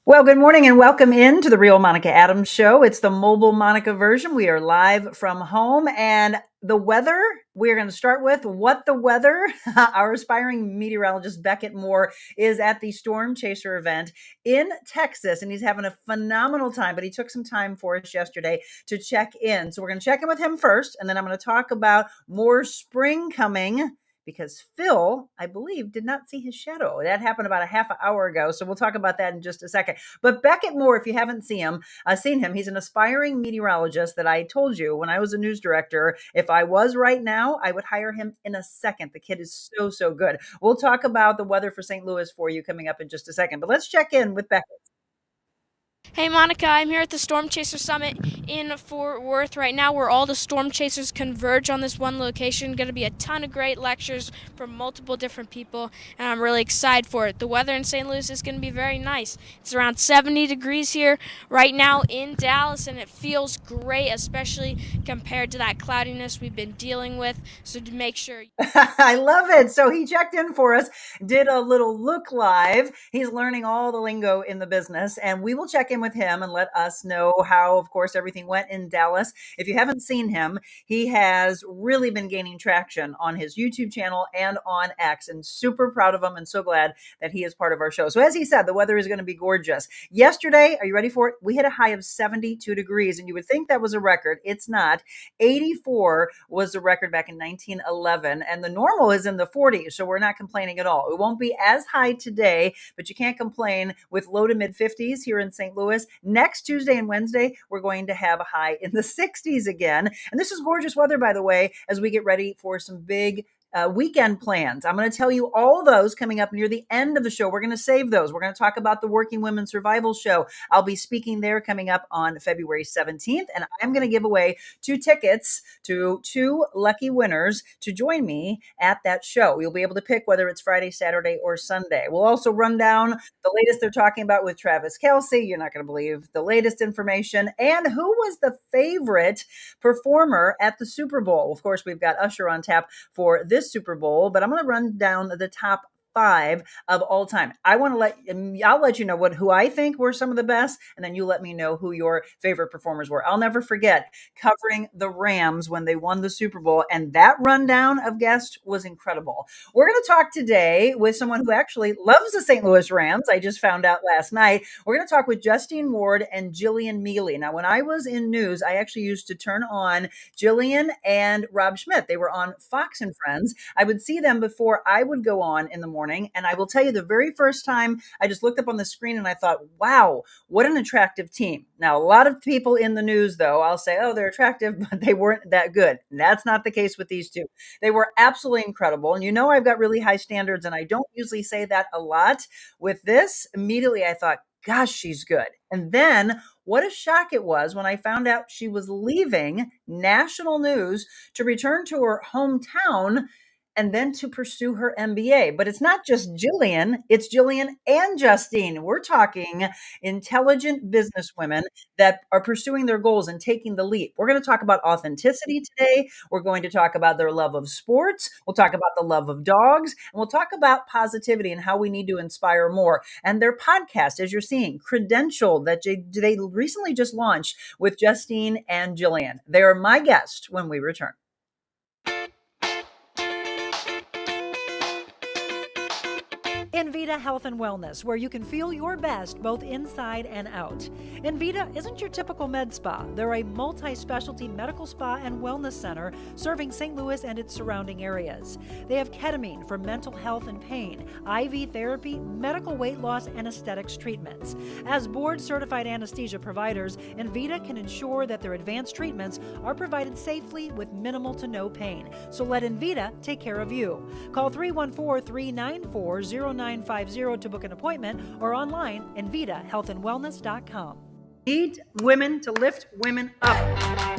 Well, good morning and welcome in to the Real Monica Adams Show. It's the mobile Monica version. We are live from home, and the weather, we're going to start with what the weather. Our aspiring meteorologist Beckett Moore is at the Storm Chaser event in Texas, and he's having a phenomenal time, but he took some time for us yesterday to check in. So we're going to check in with him first, and then I'm going to talk about more spring coming, because Phil, I believe, did not see his shadow. That happened about a half an hour ago. So we'll talk about that in just a second. But Beckett Moore, if you haven't seen him, he's an aspiring meteorologist that I told you when I was a news director. If I was right now, I would hire him in a second. The kid is so good. We'll talk about the weather for St. Louis for you coming up in just a second. But let's check in with Beckett. Hey Monica, I'm here at the Storm Chaser Summit in Fort Worth right now, where all the Storm Chasers converge on this one location. Going to be a ton of great lectures from multiple different people, and I'm really excited for it. The weather in St. Louis is going to be very nice. It's around 70 degrees here right now in Dallas, and it feels great, especially compared to that cloudiness we've been dealing with. So to make sure. I love it. So he checked in for us, did a little look live. He's learning all the lingo in the business, and we will check in with him and let us know how, of course, everything went in Dallas. If you haven't seen him, he has really been gaining traction on his YouTube channel and on X, and super proud of him and so glad that he is part of our show. So as he said, the weather is going to be gorgeous. Yesterday, are you ready for it? We hit a high of 72 degrees, and you would think that was a record. It's not. 84 was the record back in 1911, and the normal is in the 40s, so we're not complaining at all. It won't be as high today, but you can't complain with low to mid 50s here in St. Louis. Next Tuesday and Wednesday, we're going to have a high in the 60s again. And this is gorgeous weather, by the way, as we get ready for some big weekend plans. I'm going to tell you all of those coming up near the end of the show. We're going to save those. We're going to talk about the Working Women Survival Show. I'll be speaking there coming up on February 17th, and I'm going to give away 2 tickets to 2 lucky winners to join me at that show. You'll be able to pick whether it's Friday, Saturday, or Sunday. We'll also run down the latest they're talking about with Travis Kelce. You're not going to believe the latest information. And who was the favorite performer at the Super Bowl? Of course, we've got Usher on tap for this Super Bowl, but I'm going to run down the top 5 of all time. I'll let you know who I think were some of the best, and then you let me know who your favorite performers were. I'll never forget covering the Rams when they won the Super Bowl, and that rundown of guests was incredible. We're going to talk today with someone who actually loves the St. Louis Rams. I just found out last night. We're going to talk with Justine Ward and Jillian Mele. Now, when I was in news, I actually used to turn on Jillian and Rob Schmidt. They were on Fox and Friends. I would see them before I would go on in the morning. And I will tell you, the very first time I just looked up on the screen and I thought, wow, what an attractive team. Now, a lot of people in the news, though, I'll say, oh, they're attractive, but they weren't that good. And that's not the case with these two. They were absolutely incredible. And you know, I've got really high standards, and I don't usually say that a lot. With this, immediately I thought, gosh, she's good. And then what a shock it was when I found out she was leaving national news to return to her hometown and then to pursue her MBA. But it's not just Jillian, it's Jillian and Justine. We're talking intelligent businesswomen that are pursuing their goals and taking the leap. We're going to talk about authenticity today. We're going to talk about their love of sports. We'll talk about the love of dogs. And we'll talk about positivity and how we need to inspire more. And their podcast, as you're seeing, Credentialed, that they recently just launched with Justine and Jillian. They're my guest when we return. Envita Health and Wellness, where you can feel your best both inside and out. Envita isn't your typical med spa. They're a multi-specialty medical spa and wellness center serving St. Louis and its surrounding areas. They have ketamine for mental health and pain, IV therapy, medical weight loss, and aesthetics treatments. As board-certified anesthesia providers, Envita can ensure that their advanced treatments are provided safely with minimal to no pain. So let Envita take care of you. Call 314-394-0950 to book an appointment or online envitahealthandwellness.com. Need women to lift women up.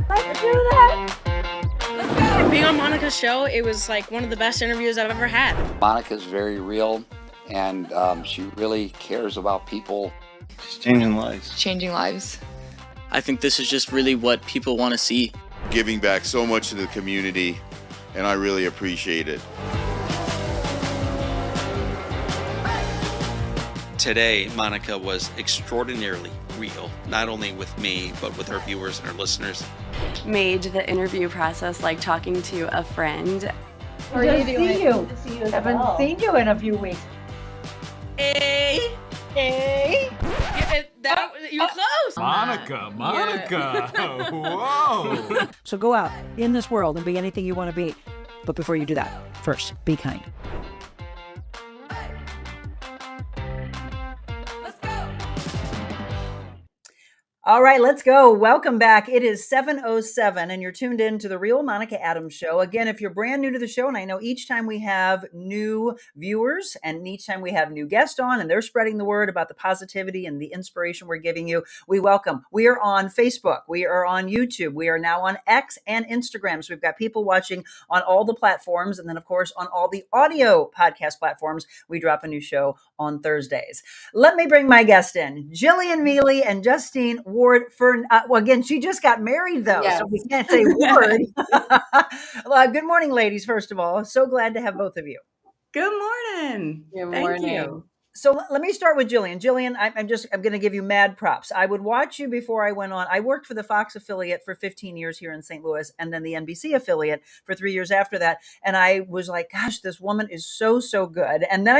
Let's do that. Being on Monica's show, it was like one of the best interviews I've ever had. Monica's very real, and she really cares about people. She's changing lives. Changing lives. I think this is just really what people want to see. Giving back so much to the community, and I really appreciate it. today, Monica was extraordinarily real, not only with me, but with our viewers and our listeners. Made the interview process like talking to a friend. How are you doing? Good to see you. Haven't seen you in a few weeks. Hey! You're close! Monica! Whoa! So go out in this world and be anything you want to be. But before you do that, first, be kind. All right, let's go. Welcome back. It is 7:07 and you're tuned in to the Real Monica Adams Show. Again, if you're brand new to the show, and I know each time we have new viewers and each time we have new guests on and they're spreading the word about the positivity and the inspiration we're giving you, we welcome. We are on Facebook. We are on YouTube. We are now on X and Instagram. So we've got people watching on all the platforms. And then, of course, on all the audio podcast platforms, we drop a new show on Thursdays. Let me bring my guest in, Jillian Mele and Justine Ward. Well, again, she just got married, though, Yes. so we can't say Ward. Good morning, ladies, first of all. So glad to have both of you. Good morning. Thank you. So let me start with Jillian. Jillian, I'm going to give you mad props. I would watch you before I went on. I worked for the Fox affiliate for 15 years here in St. Louis and then the NBC affiliate for 3 years after that. And I was like, gosh, this woman is so, so good. And then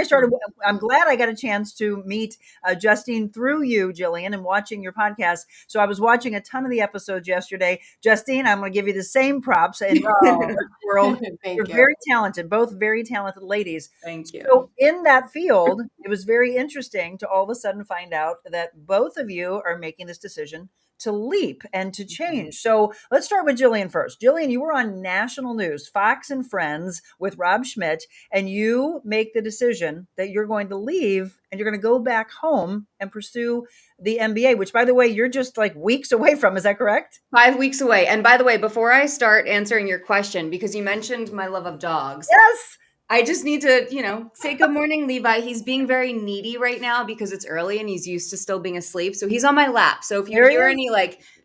I'm glad I got a chance to meet Justine through you, Jillian, and watching your podcast. So I was watching a ton of the episodes yesterday. Justine, I'm going to give you the same props in the world. You're very talented, both very talented ladies. Thank you. So in that field, it was very interesting to all of a sudden find out that both of you are making this decision to leap and to change. So let's start with Jillian first. Jillian, you were on national news, Fox and Friends with Rob Schmidt, and you make the decision that you're going to leave and you're going to go back home and pursue the MBA, which, by the way, you're just like weeks away from. Is that correct? 5 weeks away. And by the way, before I start answering your question, because you mentioned my love of dogs. Yes. I just need to, say good morning, Levi. He's being very needy right now because it's early and he's used to still being asleep. So he's on my lap. So if you hear any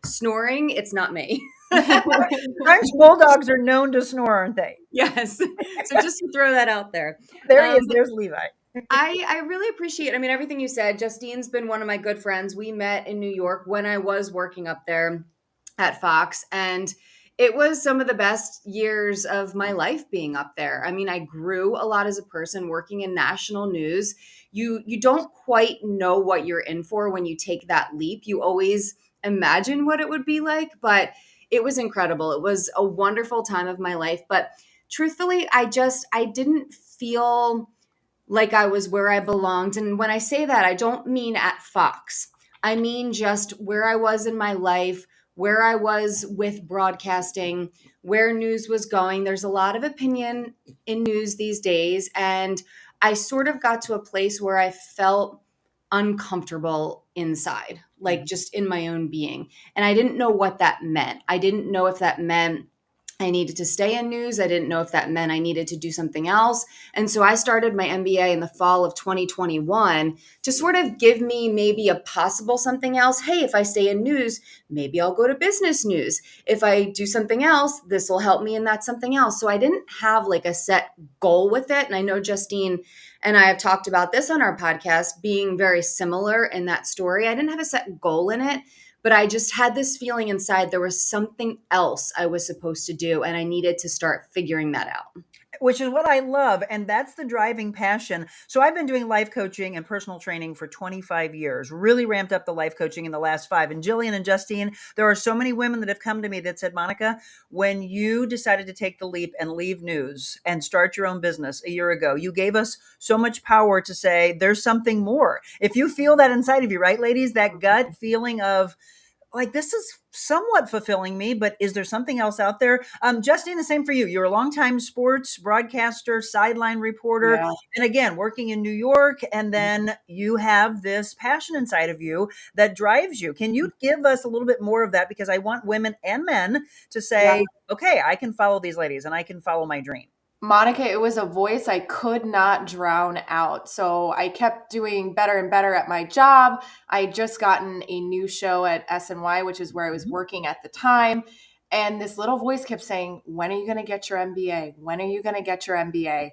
snoring, it's not me. French bulldogs are known to snore, aren't they? Yes. So just to throw that out there. There he is. There's Levi. I really appreciate, everything you said. Justine's been one of my good friends. We met in New York when I was working up there at Fox, and it was some of the best years of my life being up there. I grew a lot as a person working in national news. You don't quite know what you're in for when you take that leap. You always imagine what it would be like, but it was incredible. It was a wonderful time of my life. But truthfully, I didn't feel like I was where I belonged. And when I say that, I don't mean at Fox. I mean just where I was in my life, where I was with broadcasting, where news was going. There's a lot of opinion in news these days. And I sort of got to a place where I felt uncomfortable inside, like just in my own being. And I didn't know what that meant. I didn't know if that meant I needed to stay in news. I didn't know if that meant I needed to do something else. And so I started my MBA in the fall of 2021 to sort of give me maybe a possible something else. Hey, if I stay in news, maybe I'll go to business news. If I do something else, this will help me in that something else. So I didn't have like a set goal with it. And I know Justine and I have talked about this on our podcast, being very similar in that story. I didn't have a set goal in it. But I just had this feeling inside there was something else I was supposed to do, and I needed to start figuring that out. Which is what I love, and that's the driving passion. So I've been doing life coaching and personal training for 25 years, really ramped up the life coaching in the last 5. And Jillian and Justine, there are so many women that have come to me that said, Monica, when you decided to take the leap and leave news and start your own business a year ago, you gave us so much power to say there's something more. If you feel that inside of you, right, ladies, that gut feeling of, like, this is somewhat fulfilling me, but is there something else out there? Justine, the same for you. You're a longtime sports broadcaster, sideline reporter, and again, working in New York. And then you have this passion inside of you that drives you. Can you give us a little bit more of that? Because I want women and men to say, okay, I can follow these ladies and I can follow my dream. Monica, it was a voice I could not drown out. So I kept doing better and better at my job. I had just gotten a new show at SNY, which is where I was working at the time. And this little voice kept saying, when are you going to get your MBA? When are you going to get your MBA?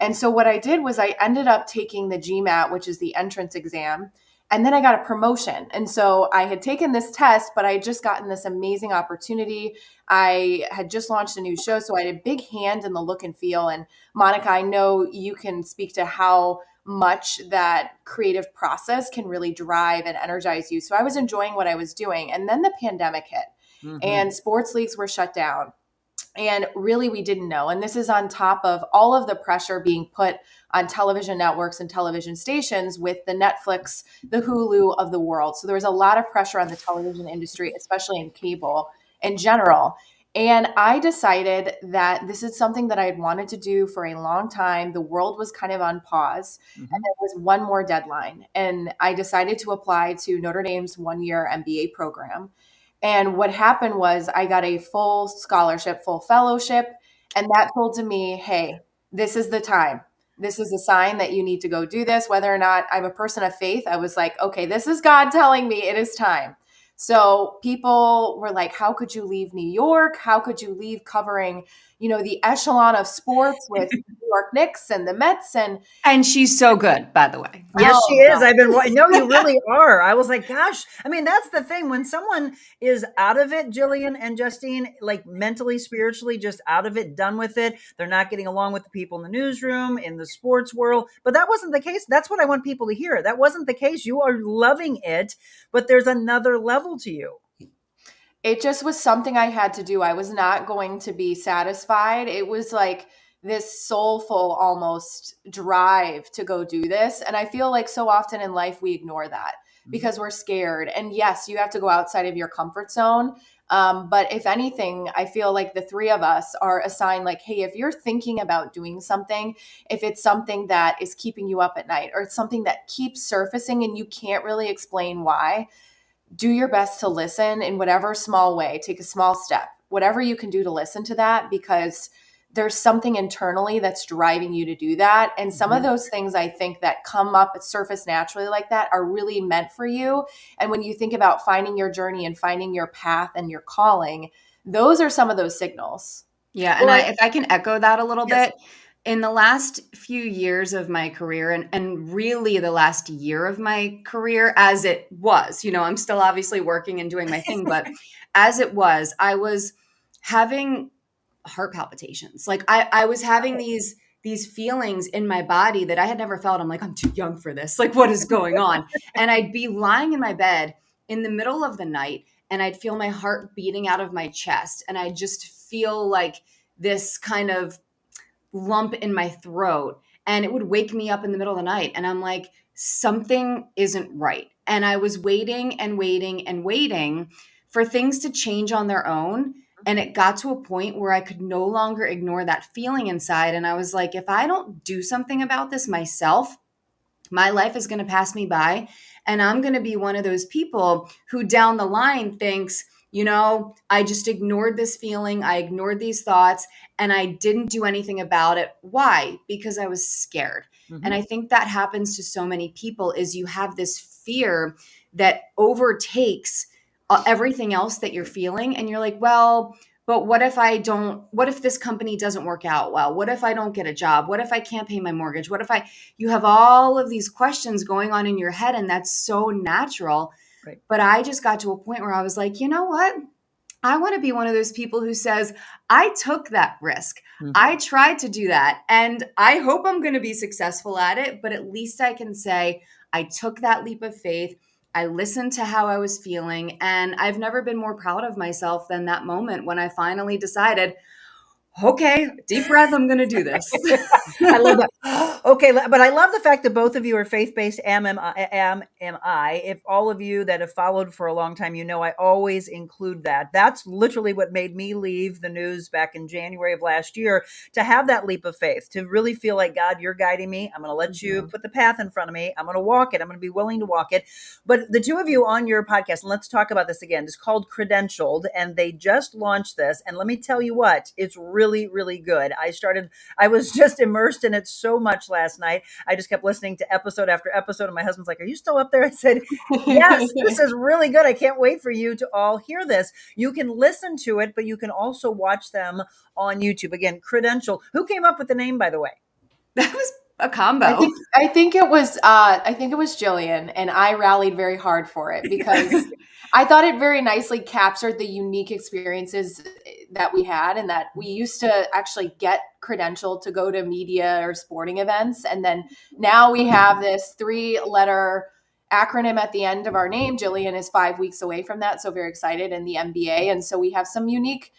And so what I did was I ended up taking the GMAT, which is the entrance exam. And then I got a promotion. And so I had taken this test, but I had just gotten this amazing opportunity. I had just launched a new show, so I had a big hand in the look and feel. And Monica, I know you can speak to how much that creative process can really drive and energize you. So I was enjoying what I was doing. And then the pandemic hit, and sports leagues were shut down. And really, we didn't know. And this is on top of all of the pressure being put on television networks and television stations with the Netflix, the Hulu of the world. So there was a lot of pressure on the television industry, especially in cable in general. And I decided that this is something that I had wanted to do for a long time. The world was kind of on pause, and there was one more deadline. And I decided to apply to Notre Dame's one-year MBA program. And what happened was I got a full scholarship, full fellowship, and that told to me, hey, this is the time. This is a sign that you need to go do this. Whether or not I'm a person of faith, I was like, okay, this is God telling me it is time. So people were like, how could you leave New York? How could you leave covering, the echelon of sports with New York Knicks and the Mets? And she's so good, by the way. Yes, she is. No, you really are. I was like, gosh, I mean, that's the thing. When someone is out of it, Jillian and Justine, like mentally, spiritually, just out of it, done with it. They're not getting along with the people in the newsroom, in the sports world. But that wasn't the case. That's what I want people to hear. That wasn't the case. You are loving it, but there's another level to you. It just was something I had to do. I was not going to be satisfied. It was like this soulful almost drive to go do this. And I feel like so often in life we ignore that because we're scared. And yes, you have to go outside of your comfort zone. But if anything, I feel like the three of us are assigned like, hey, if you're thinking about doing something, if it's something that is keeping you up at night or it's something that keeps surfacing and you can't really explain why, do your best to listen in whatever small way. Take a small step, whatever you can do to listen to that, because there's something internally that's driving you to do that. And some of those things I think that come up at surface naturally like that are really meant for you. And when you think about finding your journey and finding your path and your calling, those are some of those signals. Yeah. And if I can echo that a little bit, in the last few years of my career and really the last year of my career, as it was, I'm still obviously working and doing my thing, but as it was, I was having heart palpitations. Like I was having these feelings in my body that I had never felt. I'm like, I'm too young for this. Like, what is going on? And I'd be lying in my bed in the middle of the night and I'd feel my heart beating out of my chest. And I just feel like this kind of lump in my throat, and it would wake me up in the middle of the night. And I'm like, something isn't right. And I was waiting and waiting and waiting for things to change on their own. And it got to a point where I could no longer ignore that feeling inside. And I was like, if I don't do something about this myself, my life is going to pass me by. And I'm going to be one of those people who down the line thinks, I just ignored this feeling. I ignored these thoughts and I didn't do anything about it. Why? Because I was scared. And I think that happens to so many people is you have this fear that overtakes everything else that you're feeling. And you're like, well, but what if this company doesn't work out well? What if I don't get a job? What if I can't pay my mortgage? You have all of these questions going on in your head, and that's so natural. Right. But I just got to a point where I was like, you know what? I want to be one of those people who says, I took that risk. I tried to do that. And I hope I'm going to be successful at it. But at least I can say I took that leap of faith. I listened to how I was feeling. And I've never been more proud of myself than that moment when I finally decided, okay, deep breath, I'm going to do this. I love that. Okay, but I love the fact that both of you are faith-based. Am I. If all of you that have followed for a long time, I always include that. That's literally what made me leave the news back in January of last year, to have that leap of faith, to really feel like, God, you're guiding me. I'm going to let you put the path in front of me. I'm going to walk it. I'm going to be willing to walk it. But the two of you on your podcast, and let's talk about this again, it's called Credentialed, and they just launched this. And let me tell you what, it's really really, really good. I was just immersed in it so much last night. I just kept listening to episode after episode, and my husband's like, "Are you still up there?" I said, "Yes, this is really good. I can't wait for you to all hear this." You can listen to it, but you can also watch them on YouTube. Again, Credential. Who came up with the name, by the way? That was a combo. I think it was Jillian, and I rallied very hard for it because I thought it very nicely captured the unique experiences that we had, and that we used to actually get credentialed to go to media or sporting events, and then now we have this 3-letter acronym at the end of our name. Jillian is 5 weeks away from that, so very excited in the MBA, and so we have some unique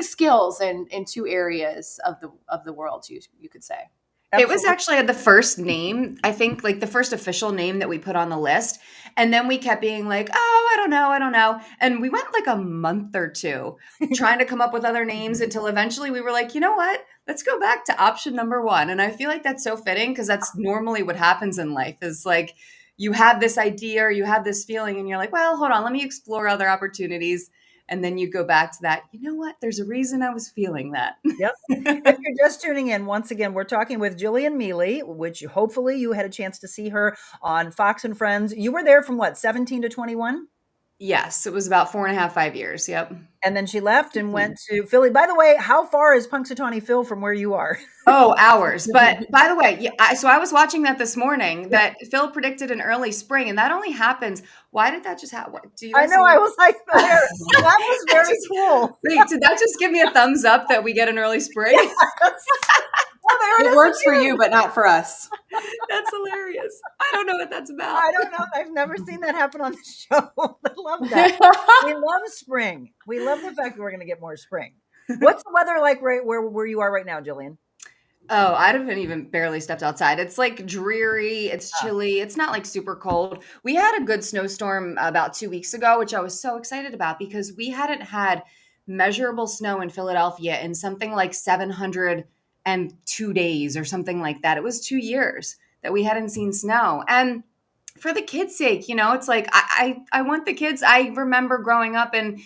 skills in 2 areas of the world, you could say. Absolutely. It was actually the first name, I think, like the first official name that we put on the list. And then we kept being like, oh, I don't know. And we went like a month or 2 trying to come up with other names until eventually we were like, you know what? Let's go back to option number 1. And I feel like that's so fitting because that's normally what happens in life is like you have this idea or you have this feeling and you're like, well, hold on, let me explore other opportunities. And then you go back to that, you know what? There's a reason I was feeling that. Yep. If you're just tuning in, once again, we're talking with Jillian Mele, which hopefully you had a chance to see her on Fox and Friends. You were there from 17 to 21? Yes, it was about 4.5, 5 years. Yep. And then she left and went to Philly. By the way, how far is Punxsutawney Phil from where you are? Oh, hours. But by the way, so I was watching that this morning that Phil predicted an early spring, and that only happens. Why did that just happen? I know. I was like, that was very cool. Wait, did that just give me a thumbs up that we get an early spring? Yes. It works for you, but not for us. That's hilarious. I don't know what that's about. I don't know. I've never seen that happen on the show. I love that. We love spring. We love the fact that we're going to get more spring. What's the weather like right where you are right now, Jillian? Oh, I haven't even barely stepped outside. It's like dreary. It's chilly. It's not like super cold. We had a good snowstorm about 2 weeks ago, which I was so excited about because we hadn't had measurable snow in Philadelphia in something like 702 days or something like that. It was 2 years that we hadn't seen snow. And for the kids' sake, it's like I want the kids. I remember growing up and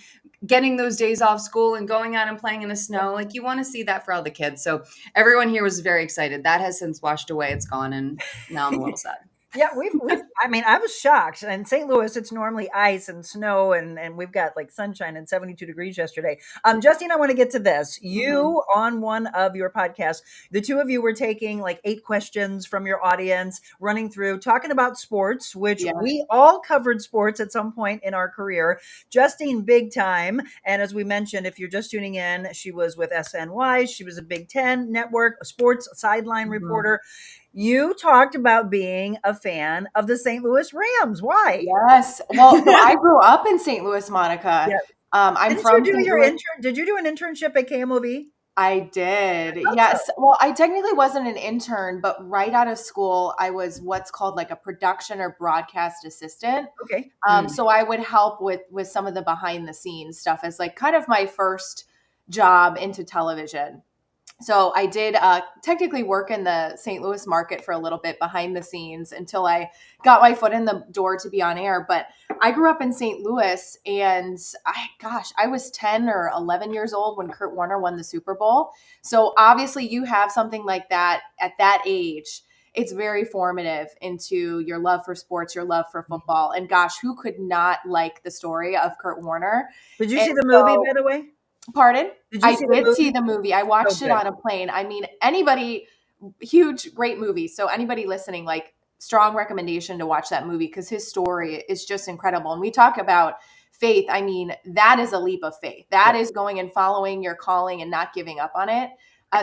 getting those days off school and going out and playing in the snow. Like you want to see that for all the kids. So everyone here was very excited. That has since washed away. It's gone. And now I'm a little sad. Yeah, I was shocked. In St. Louis, it's normally ice and snow, and we've got like sunshine and 72 degrees yesterday. Justine, I want to get to this. You, on one of your podcasts, the 2 of you were taking like 8 questions from your audience, running through, talking about sports, which we all covered sports at some point in our career. Justine, big time. And as we mentioned, if you're just tuning in, she was with SNY. She was a Big Ten network, a sports sideline reporter. You talked about being a fan of the St. Louis Rams. Why? Yes. Well, so I grew up in St. Louis, Monica. Yeah. I'm from Did you do St. your Louis. Did you do an internship at KMOV? I did. Yes. Well, I technically wasn't an intern, but right out of school, I was what's called like a production or broadcast assistant. Okay. So I would help with some of the behind the scenes stuff as like kind of my first job into television. So I did technically work in the St. Louis market for a little bit behind the scenes until I got my foot in the door to be on air. But I grew up in St. Louis, and I was 10 or 11 years old when Kurt Warner won the Super Bowl. So obviously you have something like that at that age. It's very formative into your love for sports, your love for football. And gosh, who could not like the story of Kurt Warner? Did you see the movie, by the way? Pardon? I did see the movie. I watched it on a plane. I mean, great movie. So anybody listening, like strong recommendation to watch that movie because his story is just incredible. And we talk about faith. I mean, that is a leap of faith. That is going and following your calling and not giving up on it.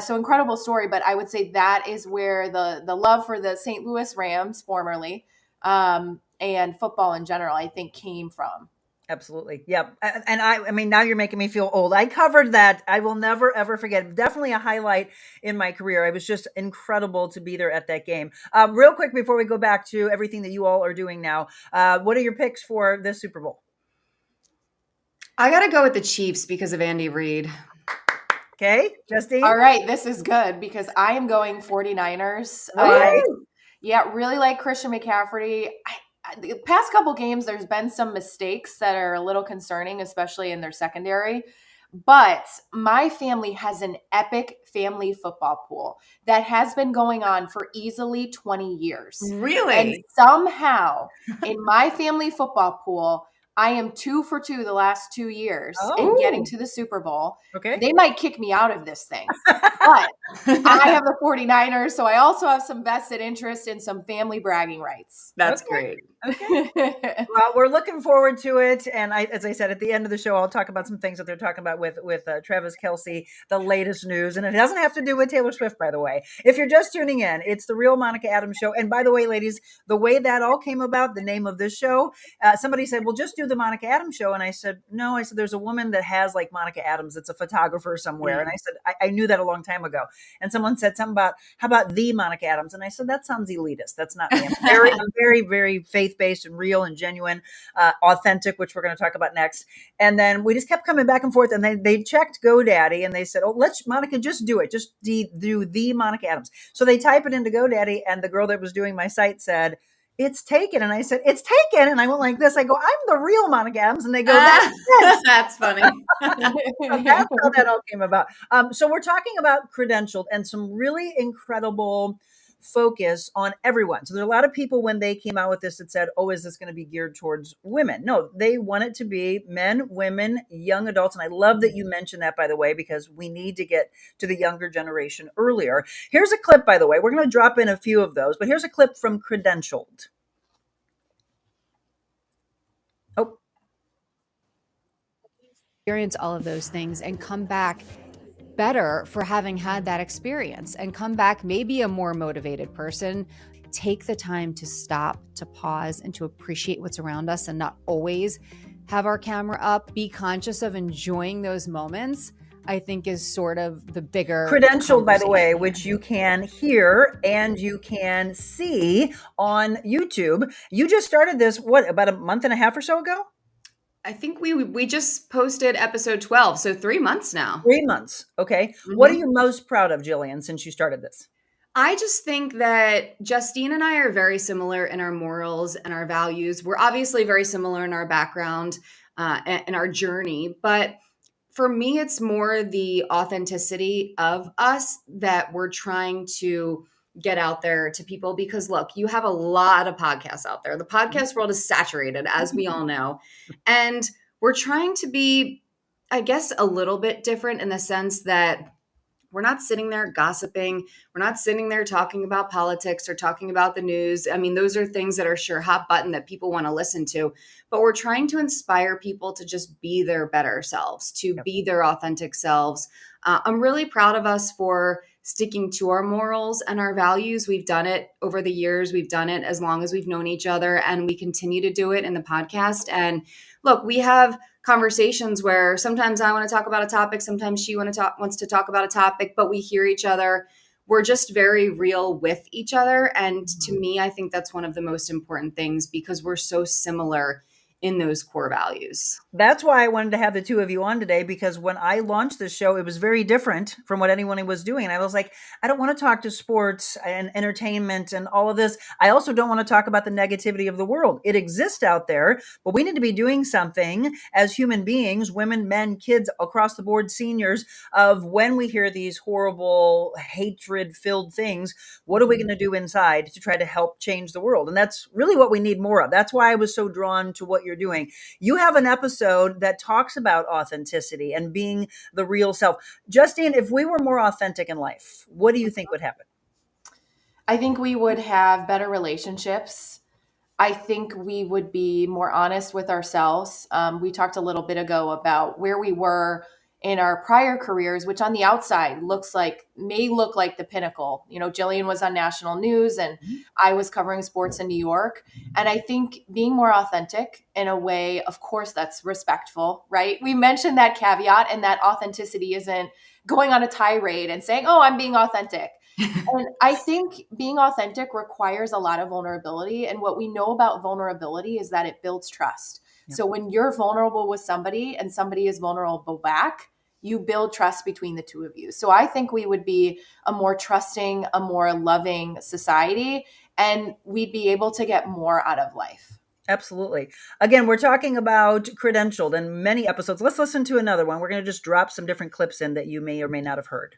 So incredible story. But I would say that is where the love for the St. Louis Rams formerly and football in general, I think came from. Absolutely. Yeah. And I mean, now you're making me feel old. I covered that. I will never, ever forget. Definitely a highlight in my career. It was just incredible to be there at that game. Real quick, before we go back to everything that you all are doing now, what are your picks for this Super Bowl? I got to go with the Chiefs because of Andy Reid. Okay. Justine? All right. This is good because I am going 49ers. Really like Christian McCaffrey. The past couple games, there's been some mistakes that are a little concerning, especially in their secondary. But my family has an epic family football pool that has been going on for easily 20 years. Really? And somehow in my family football pool, I am 2 for 2 the last 2 years in getting to the Super Bowl. Okay. They might kick me out of this thing, but I have the 49ers, so I also have some vested interest in some family bragging rights. That's great. Okay. Well, we're looking forward to it. And as I said, at the end of the show, I'll talk about some things that they're talking about with Travis Kelce, the latest news. And it doesn't have to do with Taylor Swift, by the way. If you're just tuning in, it's the Real Monica Adams Show. And by the way, ladies, the way that all came about, the name of this show, somebody said, well, just do the Monica Adams Show. And I said, no, I said, there's a woman that has like Monica Adams. It's a photographer somewhere. And I said, I knew that a long time ago. And someone said something about, how about the Monica Adams? And I said, that sounds elitist. That's not me. I'm very, very faith-based and real and genuine, authentic, which we're going to talk about next. And then we just kept coming back and forth, and they checked GoDaddy and they said, oh, let's, Monica, just do it. Just do the Monica Adams. So they type it into GoDaddy, and the girl that was doing my site said, it's taken. And I said, it's taken. And I went like this. I go, I'm the real Monica Adams. And they go, that's funny. So that's how that all came about. So we're talking about credentialed and some really incredible focus on everyone. So there are a lot of people when they came out with this that said, oh, is this going to be geared towards women? No, they want it to be men, women, young adults. And I love that you mentioned that, by the way, because we need to get to the younger generation earlier. Here's a clip, by the way. We're going to drop in a few of those, but here's a clip from Credentialed. Oh. Experience all of those things and come back better for having had that experience, and come back maybe a more motivated person. Take the time to stop, to pause, and to appreciate what's around us, and not always have our camera up. Be conscious of enjoying those moments, I think, is sort of the bigger Credentialed, by the way, which you can hear and you can see on YouTube. You just started this, what, about a month and a half or so ago? I think we just posted episode 12, so 3 months now. 3 months. Okay. What are you most proud of, Jillian, since you started this? I just think that Justine and I are very similar in our morals and our values. We're obviously very similar in our background and our journey, but for me, it's more the authenticity of us that we're trying to get out there to people, because look, you have a lot of podcasts out there. The podcast world is saturated, as we all know. And we're trying to be, I guess, a little bit different in the sense that we're not sitting there gossiping. We're not sitting there talking about politics or talking about the news. I mean, those are things that are sure hot button that people want to listen to, but we're trying to inspire people to just be their better selves, to be their authentic selves. I'm really proud of us for sticking to our morals and our values. We've done it over the years. We've done it as long as we've known each other, and we continue to do it in the podcast. And look, we have conversations where sometimes I want to talk about a topic, sometimes she wants to talk about a topic, but we hear each other. We're just very real with each other. And to me, I think that's one of the most important things, because we're so similar in those core values. That's why I wanted to have the two of you on today, because when I launched this show, it was very different from what anyone was doing. And I was like, I don't want to talk to sports and entertainment and all of this. I also don't want to talk about the negativity of the world. It exists out there, but we need to be doing something as human beings, women, men, kids, across the board, seniors, of when we hear these horrible, hatred-filled things, what are we going to do inside to try to help change the world? And that's really what we need more of. That's why I was so drawn to what you're doing. You have an episode that talks about authenticity and being the real self. Justine, if we were more authentic in life, what do you think would happen? I think we would have better relationships. I think we would be more honest with ourselves. We talked a little bit ago about where we were in our prior careers, which on the outside may look like the pinnacle. You know, Jillian was on national news and I was covering sports in New York. And I think being more authentic in a way, of course, that's respectful, right? We mentioned that caveat, and that authenticity isn't going on a tirade and saying, oh, I'm being authentic. And I think being authentic requires a lot of vulnerability. And what we know about vulnerability is that it builds trust. Yep. So when you're vulnerable with somebody and somebody is vulnerable back, you build trust between the two of you. So I think we would be a more trusting, a more loving society, and we'd be able to get more out of life. Absolutely. Again, we're talking about credentialed in many episodes. Let's listen to another one. We're going to just drop some different clips in that you may or may not have heard.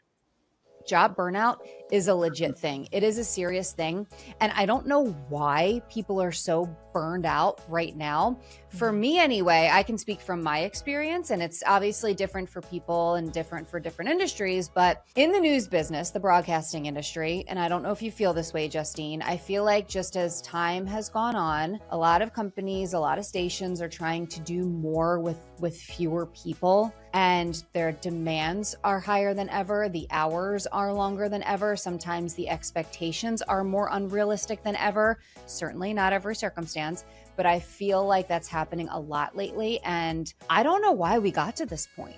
Job burnout is a legit thing. It is a serious thing. And I don't know why people are so burned out right now. For me, anyway, I can speak from my experience, and it's obviously different for people and different for different industries. But in the news business, the broadcasting industry, and I don't know if you feel this way, Justine, I feel like just as time has gone on, a lot of companies, a lot of stations are trying to do more with fewer people, and their demands are higher than ever. The hours are longer than ever. Sometimes the expectations are more unrealistic than ever. Certainly not every circumstance, but I feel like that's happening a lot lately. And I don't know why we got to this point.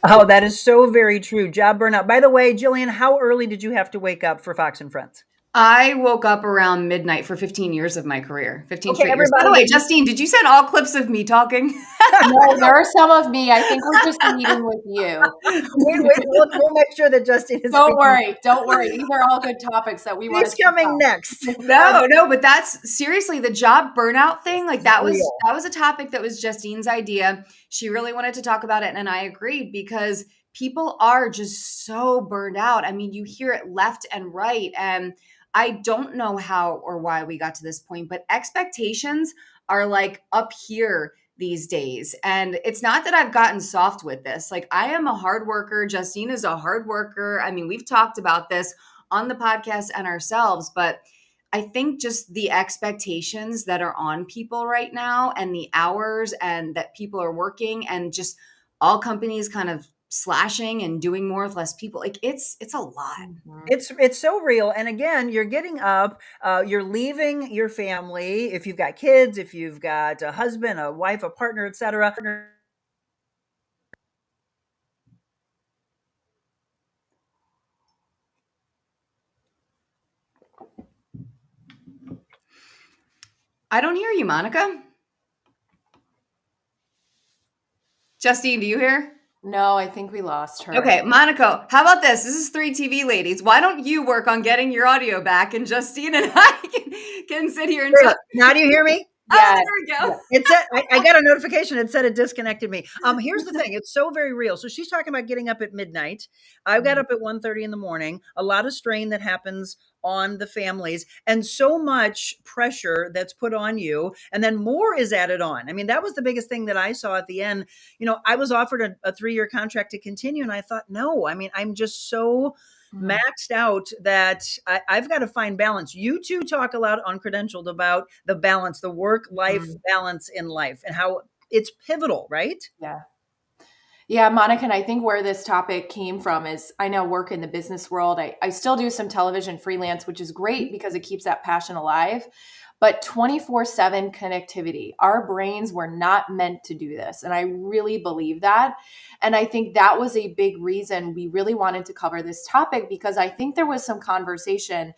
Oh, that is so very true. Job burnout. By the way, Jillian, how early did you have to wake up for Fox and Friends? I woke up around midnight for 15 years of my career. 15 straight years. By the everybody- way, Justine, did you send all clips of me talking? No, there are some of me. I think we're just meeting with you. We'll make sure that Justine is. Don't worry. These are all good topics that we want to. He's coming next. No, but that's seriously the job burnout thing. Like that was a topic that was Justine's idea. She really wanted to talk about it, and I agreed because people are just so burned out. I mean, you hear it left and right, and I don't know how or why we got to this point, but expectations are like up here these days. And it's not that I've gotten soft with this. Like I am a hard worker. Justine is a hard worker. I mean, we've talked about this on the podcast and ourselves, but I think just the expectations that are on people right now and the hours and that people are working and just all companies kind of slashing and doing more with less people, like it's a lot. It's so real. And again, you're getting up, you're leaving your family. If you've got kids, if you've got a husband, a wife, a partner, etc. I don't hear you, Monica. Justine, do you hear? No, I think we lost her. Okay, Monica, how about this? This is 3 TV ladies. Why don't you work on getting your audio back, and Justine and I can sit here and talk. Now do you hear me? Yeah. Oh, there we go. It said I got a notification. It said it disconnected me. Here's the thing. It's so very real. So she's talking about getting up at midnight. I got up at 1:30 in the morning. A lot of strain that happens on the families and so much pressure that's put on you. And then more is added on. I mean, that was the biggest thing that I saw at the end. You know, I was offered a 3-year contract to continue. And I thought, no, I mean, I'm just so maxed out that I've got to find balance. You two talk a lot on Credentialed about the balance, the work-life balance in life and how it's pivotal, right? Yeah, Monica, and I think where this topic came from is I now work in the business world. I still do some television freelance, which is great because it keeps that passion alive. But 24/7 connectivity, our brains were not meant to do this. And I really believe that. And I think that was a big reason we really wanted to cover this topic, because I think there was some conversation,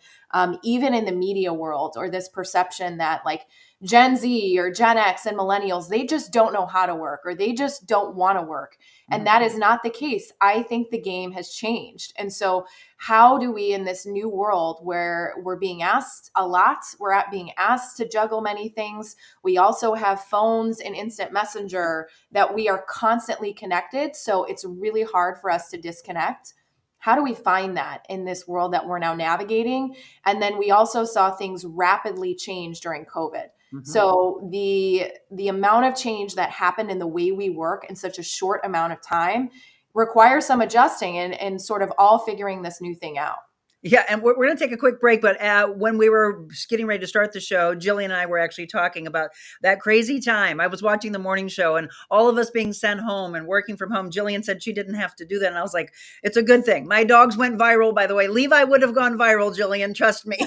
even in the media world, or this perception that like Gen Z or Gen X and millennials, they just don't know how to work, or they just don't want to work. And that is not the case. I think the game has changed. And so how do we, in this new world where we're being asked a lot, we're being asked to juggle many things. We also have phones and instant messenger that we are constantly connected. So it's really hard for us to disconnect. How do we find that in this world that we're now navigating? And then we also saw things rapidly change during COVID. So the amount of change that happened in the way we work in such a short amount of time requires some adjusting and sort of all figuring this new thing out. Yeah, and we're going to take a quick break, but when we were getting ready to start the show, Jillian and I were actually talking about that crazy time. I was watching the morning show and all of us being sent home and working from home. Jillian said she didn't have to do that. And I was like, it's a good thing. My dogs went viral, by the way. Levi would have gone viral, Jillian, trust me.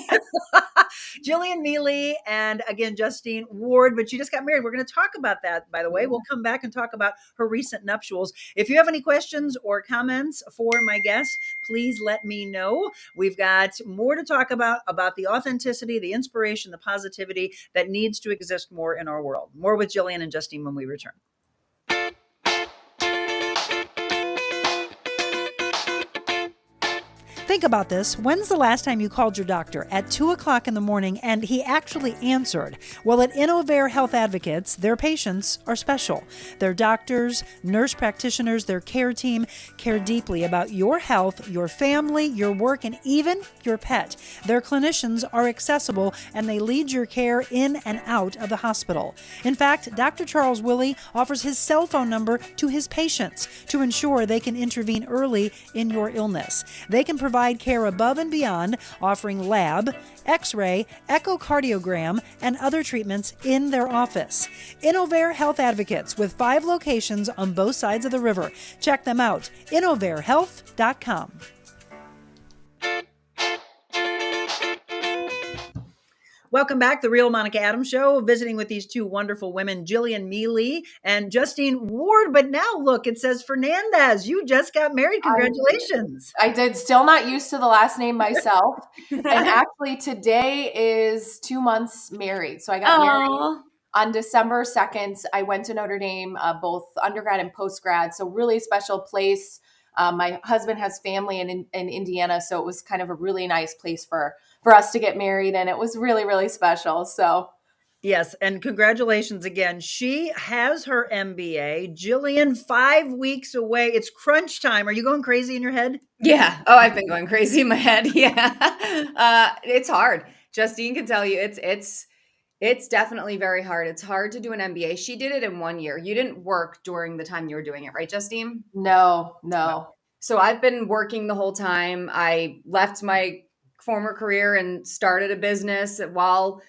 Jillian Mele and again, Justine Ward, but she just got married. We're going to talk about that, by the way. We'll come back and talk about her recent nuptials. If you have any questions or comments for my guest, please let me know. We've got more to talk about the authenticity, the inspiration, the positivity that needs to exist more in our world. More with Jillian and Justine when we return. Think about this. When's the last time you called your doctor at 2 o'clock in the morning and he actually answered? Well, at Innovair Health Advocates, their patients are special. Their doctors, nurse practitioners, their care team care deeply about your health, your family, your work, and even your pet. Their clinicians are accessible and they lead your care in and out of the hospital. In fact, Dr. Charles Willie offers his cell phone number to his patients to ensure they can intervene early in your illness. They can provide care above and beyond, offering lab, x-ray, echocardiogram, and other treatments in their office. Innovair Health Advocates with 5 locations on both sides of the river. Check them out, innovairhealth.com. Welcome back, The Real Monica Adams Show, visiting with these two wonderful women, Jillian Mele and Justine Ward. But now look, it says Fernandez. You just got married. Congratulations. I did. Still not used to the last name myself. And actually today is 2 months married. So I got married on December 2nd. I went to Notre Dame, both undergrad and postgrad. So really special place. My husband has family in Indiana. So it was kind of a really nice place for us to get married. And it was really, really special. So yes. And congratulations again. She has her MBA. Jillian, 5 weeks away. It's crunch time. Are you going crazy in your head? Yeah. Oh, I've been going crazy in my head. Yeah. It's hard. Justine can tell you it's definitely very hard. It's hard to do an MBA. She did it in 1 year. You didn't work during the time you were doing it, right, Justine? No. So I've been working the whole time. I left my former career and started a business while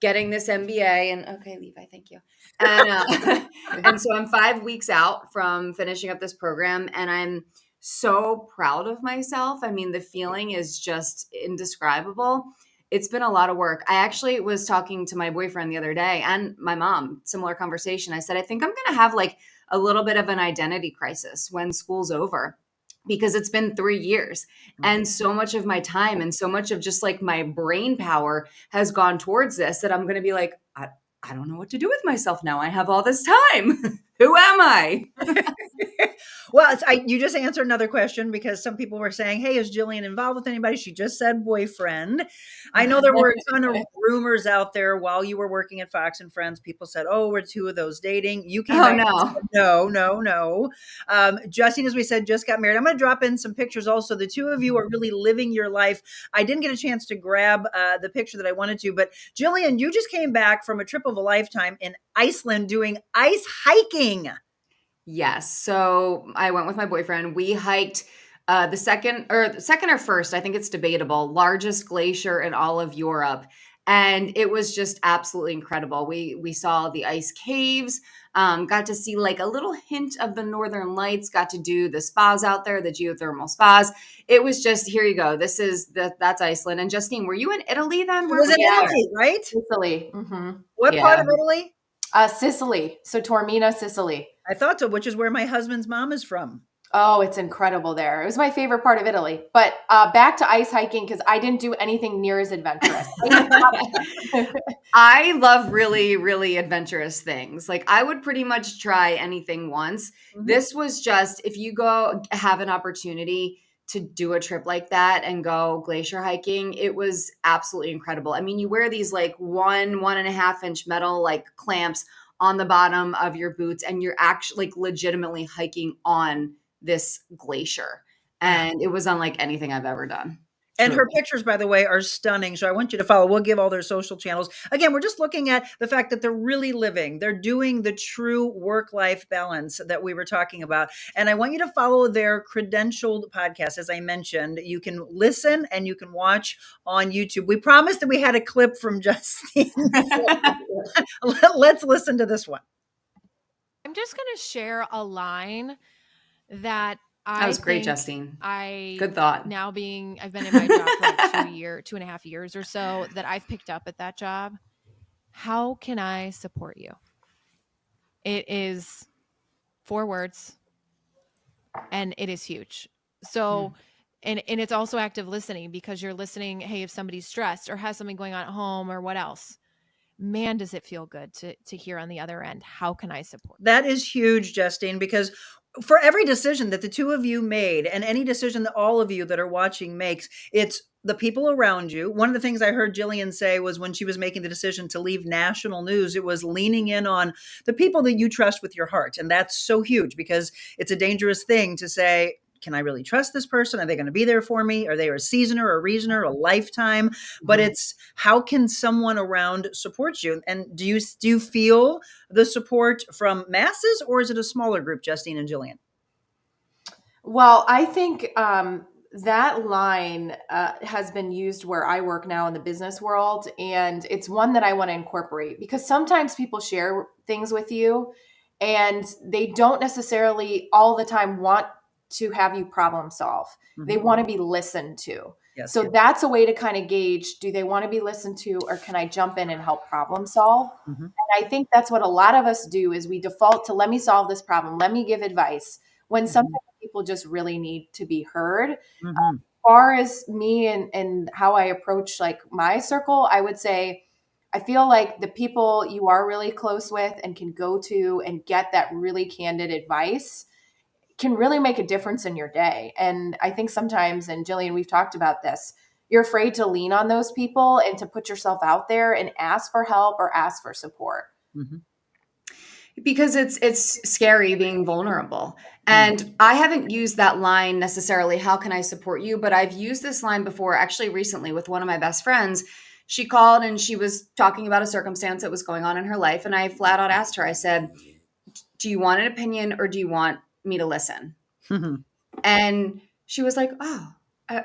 getting this MBA. And okay, Levi, thank you. And and so I'm 5 weeks out from finishing up this program, and I'm so proud of myself. I mean, the feeling is just indescribable. It's been a lot of work. I actually was talking to my boyfriend the other day and my mom, similar conversation. I said, I think I'm going to have like a little bit of an identity crisis when school's over, because it's been 3 years and so much of my time and so much of just like my brain power has gone towards this that I'm going to be like, I don't know what to do with myself now. I have all this time. Who am I? Well, you just answered another question, because some people were saying, hey, is Jillian involved with anybody? She just said boyfriend. I know there were a ton of rumors out there while you were working at Fox and Friends. People said, oh, we're 2 of those dating. You came back and said, no. Justine, as we said, just got married. I'm going to drop in some pictures also. The 2 of you are really living your life. I didn't get a chance to grab the picture that I wanted to, but Jillian, you just came back from a trip of a lifetime in Iceland doing ice hiking. Yes. So I went with my boyfriend. We hiked the second or first, I think it's debatable, largest glacier in all of Europe. And it was just absolutely incredible. We saw the ice caves, got to see like a little hint of the Northern Lights, got to do the spas out there, the geothermal spas. It was just, here you go. That's Iceland. And Justine, were you in Italy then? Was it Italy, right? Sicily. Mm-hmm. What part of Italy? Sicily. So Taormina, Sicily. I thought so, which is where my husband's mom is from. Oh, it's incredible there. It was my favorite part of Italy. But back to ice hiking, because I didn't do anything near as adventurous. I love really, really adventurous things. Like I would pretty much try anything once. Mm-hmm. This was just, if you go have an opportunity to do a trip like that and go glacier hiking, it was absolutely incredible. I mean, you wear these like 1.5 inch metal like clamps on the bottom of your boots, and you're actually like legitimately hiking on this glacier. And it was unlike anything I've ever done. And her pictures, by the way, are stunning. So I want you to follow. We'll give all their social channels. Again, we're just looking at the fact that they're really living. They're doing the true work-life balance that we were talking about. And I want you to follow their credentialed podcast. As I mentioned, you can listen and you can watch on YouTube. We promised that we had a clip from Justine. Let's listen to this one. I'm just going to share a line that was great, Justine. Good thought. I've been in my job for like 2.5 years or so, that I've picked up at that job. How can I support you? It is 4 words, and it is huge. So, and it's also active listening, because you're listening. Hey, if somebody's stressed or has something going on at home or what else, man, does it feel good to hear on the other end. How can I support? That is huge, Justine, because for every decision that the two of you made and any decision that all of you that are watching makes, it's the people around you. One of the things I heard Jillian say was when she was making the decision to leave national news, it was leaning in on the people that you trust with your heart. And that's so huge because it's a dangerous thing to say, can I really trust this person? Are they going to be there for me? Are they a seasoner, a reasoner, a lifetime? But it's how can someone around support you? And do you feel the support from masses, or is it a smaller group, Justine and Jillian? Well, I think that line has been used where I work now in the business world. And it's one that I want to incorporate because sometimes people share things with you and they don't necessarily all the time want to have you problem solve. They want to be listened to. Yes, so that's a way to kind of gauge, do they want to be listened to, or can I jump in and help problem solve? And I think that's what a lot of us do is we default to, let me solve this problem. Let me give advice, when sometimes people just really need to be heard. As far as me and how I approach like my circle, I would say, I feel like the people you are really close with and can go to and get that really candid advice can really make a difference in your day. And I think sometimes, and Jillian, we've talked about this, you're afraid to lean on those people and to put yourself out there and ask for help or ask for support. Because it's scary being vulnerable. And I haven't used that line necessarily, how can I support you? But I've used this line before, actually recently with one of my best friends. She called and she was talking about a circumstance that was going on in her life. And I flat out asked her, I said, do you want an opinion or do you want me to listen? And she was like, oh,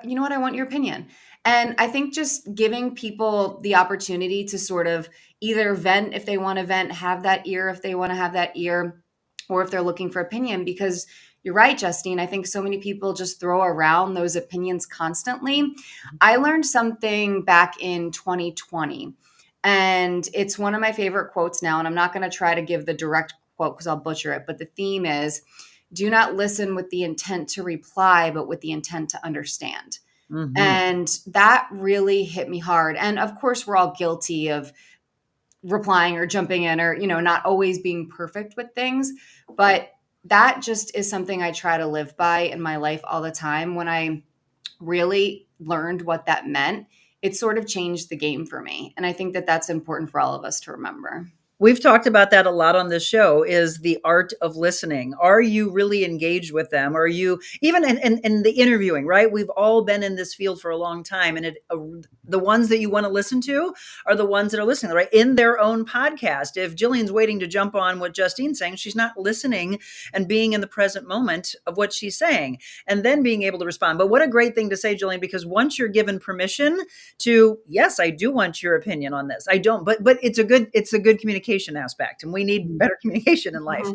you know what? I want your opinion. And I think just giving people the opportunity to sort of either vent if they want to vent, have that ear if they want to have that ear, or if they're looking for opinion, because you're right, Justine. I think so many people just throw around those opinions constantly. I learned something back in 2020, and it's one of my favorite quotes now. And I'm not going to try to give the direct quote because I'll butcher it. But the theme is, do not listen with the intent to reply, but with the intent to understand. And that really hit me hard. And of course, we're all guilty of replying or jumping in or, not always being perfect with things. But that just is something I try to live by in my life all the time. When I really learned what that meant, it sort of changed the game for me. And I think that that's important for all of us to remember. We've talked about that a lot on this show, is the art of listening. Are you really engaged with them? Are you even in the interviewing, right? We've all been in this field for a long time, and the ones that you want to listen to are the ones that are listening, right? In their own podcast. If Jillian's waiting to jump on what Justine's saying, she's not listening and being in the present moment of what she's saying and then being able to respond. But what a great thing to say, Jillian, because once you're given permission to, yes, I do want your opinion on this. I don't, but it's a good communication aspect, and we need better communication in life.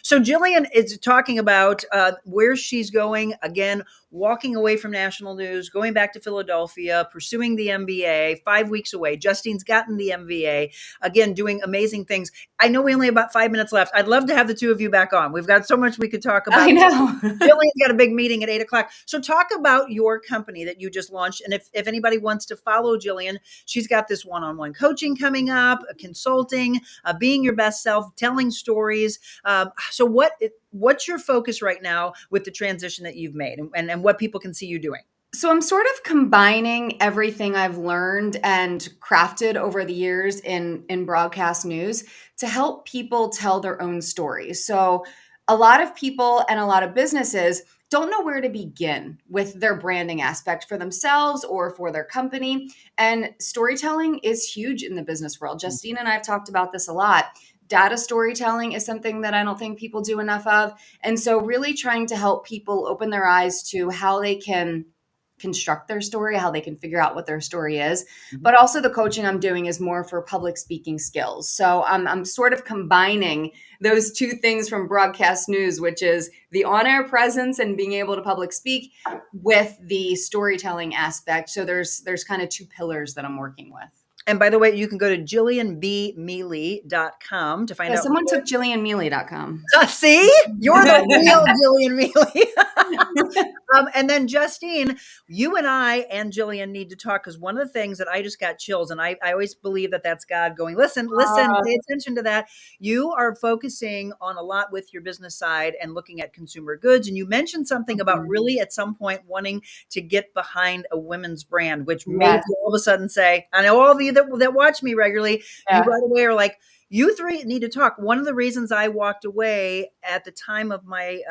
So Jillian is talking about where she's going, again, walking away from national news, going back to Philadelphia, pursuing the MBA, 5 weeks away. Justine's gotten the MBA, again, doing amazing things. I know we only have about 5 minutes left. I'd love to have the two of you back on. We've got so much we could talk about. I know. Jillian's got a big meeting at 8:00. So talk about your company that you just launched. And if anybody wants to follow Jillian, she's got this one-on-one coaching coming up, consulting, being your best self, telling stories. So what's your focus right now with the transition that you've made and what people can see you doing? So I'm sort of combining everything I've learned and crafted over the years in broadcast news to help people tell their own stories. So a lot of people and a lot of businesses don't know where to begin with their branding aspect for themselves or for their company. And storytelling is huge in the business world. Justine and I have talked about this a lot. Data storytelling is something that I don't think people do enough of. And so really trying to help people open their eyes to how they can construct their story, how they can figure out what their story is. But also the coaching I'm doing is more for public speaking skills. So I'm sort of combining those two things from broadcast news, which is the on-air presence and being able to public speak with the storytelling aspect. So there's kind of two pillars that I'm working with. And by the way, you can go to JillianBMele.com to find out. Someone took JillianMele.com. See? You're the real Jillian Mele. And then Justine, you and I and Jillian need to talk, because one of the things that I just got chills, and I always believe that that's God going, listen, pay attention to that. You are focusing on a lot with your business side and looking at consumer goods. And you mentioned something about really at some point wanting to get behind a women's brand, which made you all of a sudden say, I know all of you that watch me regularly, you right away are like, you three need to talk. One of the reasons I walked away at the time of my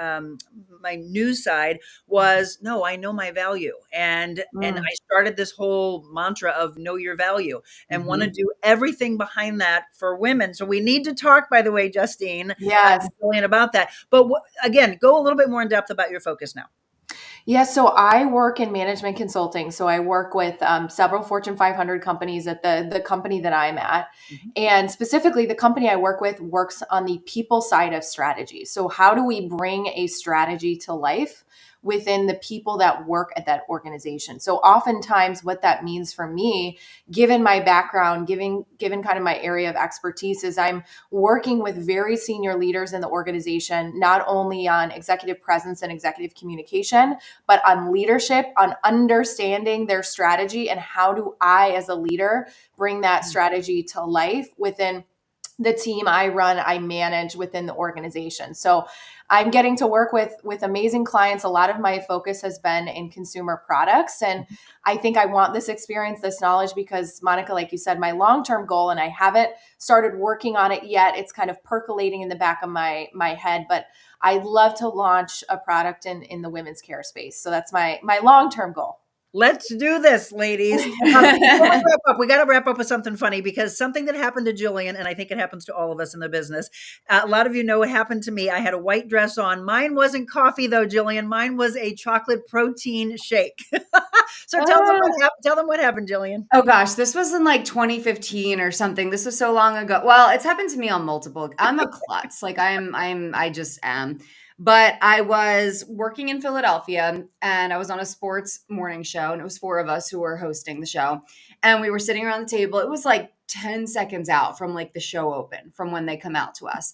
my news side was, no, I know my value. And I started this whole mantra of know your value and want to do everything behind that for women. So we need to talk, by the way, Justine, Jillian, about that. But again, go a little bit more in depth about your focus now. Yeah, so I work in management consulting. So I work with several Fortune 500 companies at the company that I'm at. And specifically, the company I work with works on the people side of strategy. So how do we bring a strategy to life within the people that work at that organization? So oftentimes what that means for me, given my background, given kind of my area of expertise, is I'm working with very senior leaders in the organization, not only on executive presence and executive communication, but on leadership, on understanding their strategy, and how do I as a leader bring that strategy to life within the team I run, I manage within the organization. So I'm getting to work with amazing clients. A lot of my focus has been in consumer products. And I think I want this experience, this knowledge, because Monica, like you said, my long-term goal, and I haven't started working on it yet. It's kind of percolating in the back of my head, but I'd love to launch a product in the women's care space. So that's my long-term goal. Let's do this, ladies. We got to wrap up with something funny, because something that happened to Jillian, and I think it happens to all of us in the business. A lot of you know what happened to me. I had a white dress on. Mine wasn't coffee, though, Jillian. Mine was a chocolate protein shake. So tell them what happened, Jillian. Oh gosh, this was in like 2015 or something. This was so long ago. Well, it's happened to me on multiple. I'm a klutz. Like I just am. But I was working in Philadelphia, and I was on a sports morning show, and it was 4 of us who were hosting the show. And we were sitting around the table. It was like 10 seconds out from like the show open, from when they come out to us.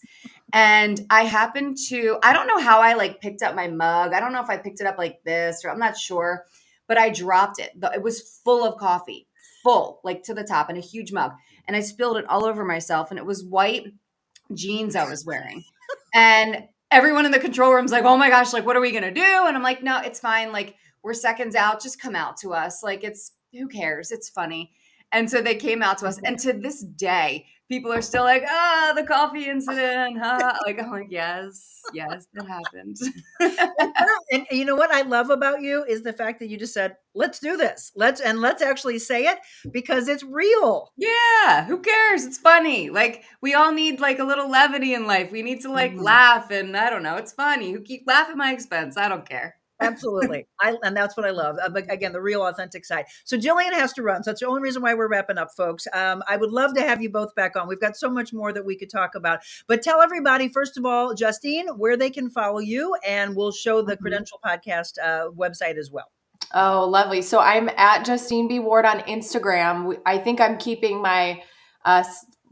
And I happened to, I don't know how I like picked up my mug. I don't know if I picked it up like this, or I'm not sure, but I dropped it. It was full of coffee, full, like to the top, in a huge mug. And I spilled it all over myself, and it was white jeans I was wearing. And everyone in the control room's like, oh my gosh, like, what are we going to do? And I'm like, no, it's fine. Like, we're seconds out. Just come out to us. Like, who cares? It's funny. And so they came out to us. And to this day, people are still like, the coffee incident. Like, I'm like, yes, that happened. And you know what I love about you is the fact that you just said, let's do this. Let's actually say it, because it's real. Yeah. Who cares? It's funny. Like, we all need like a little levity in life. We need to like laugh, and I don't know. It's funny. Who keep laughing at my expense? I don't care. Absolutely. And that's what I love. Again, the real authentic side. So Jillian has to run. So that's the only reason why we're wrapping up, folks. I would love to have you both back on. We've got so much more that we could talk about. But tell everybody, first of all, Justine, where they can follow you, and we'll show the Credential Podcast website as well. Oh, lovely. So I'm at Justine B. Ward on Instagram. I think I'm keeping my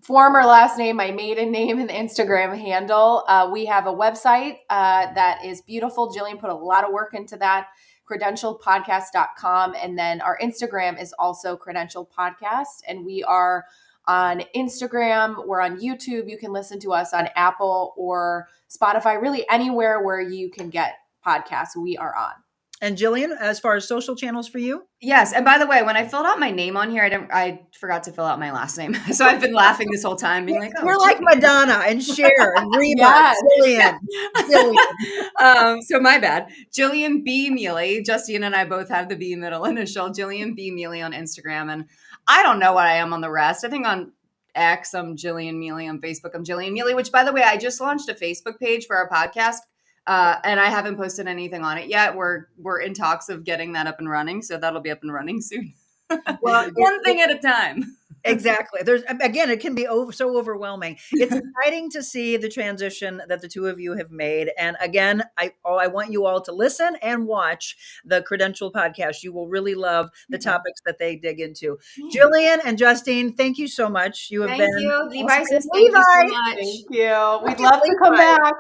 former last name, my maiden name, and the Instagram handle. We have a website that is beautiful. Jillian put a lot of work into that, credentialpodcast.com. And then our Instagram is also Credential Podcast. And we are on Instagram. We're on YouTube. You can listen to us on Apple or Spotify, really anywhere where you can get podcasts, we are on. And Jillian, as far as social channels for you? Yes. And by the way, when I filled out my name on here, I forgot to fill out my last name. So I've been laughing this whole time, being like, oh, we're like Madonna and Cher and Reba. Jillian. So my bad. Jillian B. Mele. Justine and I both have the B middle initial. Jillian B. Mele on Instagram. And I don't know what I am on the rest. I think on X, I'm Jillian Mele. On Facebook, I'm Jillian Mele, which, by the way, I just launched a Facebook page for our podcast. And I haven't posted anything on it yet. We're in talks of getting that up and running. So that'll be up and running soon. Well, one thing at a time. Exactly. There's again, it can be so overwhelming. It's exciting to see the transition that the two of you have made. And again, I want you all to listen and watch the Credential podcast. You will really love the topics that they dig into. Jillian and Justine, thank you so much. You have Thank been you. Levi awesome. says thank you so much. Thank you. We'd love to come back.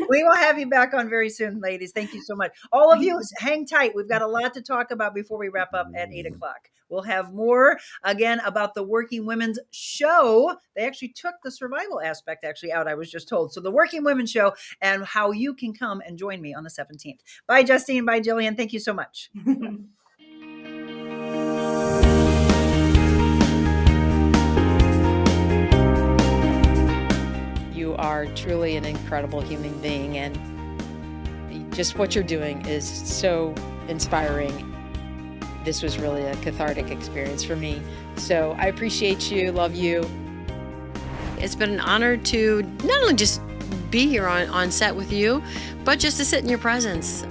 We will have you back on very soon, ladies. Thank you so much. All of you, hang tight. We've got a lot to talk about before we wrap up at 8 o'clock. We'll have more again about the Working Women's Show. They actually took the survival aspect out, I was just told. So the Working Women's Show and how you can come and join me on the 17th. Bye, Justine. Bye, Jillian. Thank you so much. You are truly an incredible human being, and just what you're doing is so inspiring. This was really a cathartic experience for me. So I appreciate you, love you. It's been an honor to not only just be here on set with you, but just to sit in your presence.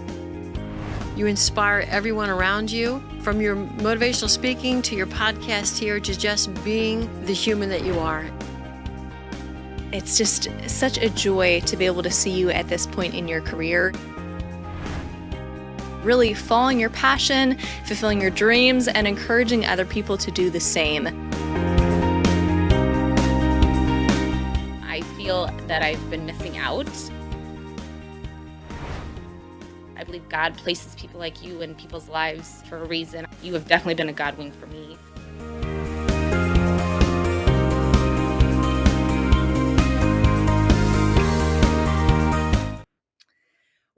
You inspire everyone around you, from your motivational speaking to your podcast here, to just being the human that you are. It's just such a joy to be able to see you at this point in your career. Really following your passion, fulfilling your dreams, and encouraging other people to do the same. I feel that I've been missing out. I believe God places people like you in people's lives for a reason. You have definitely been a God wing for me.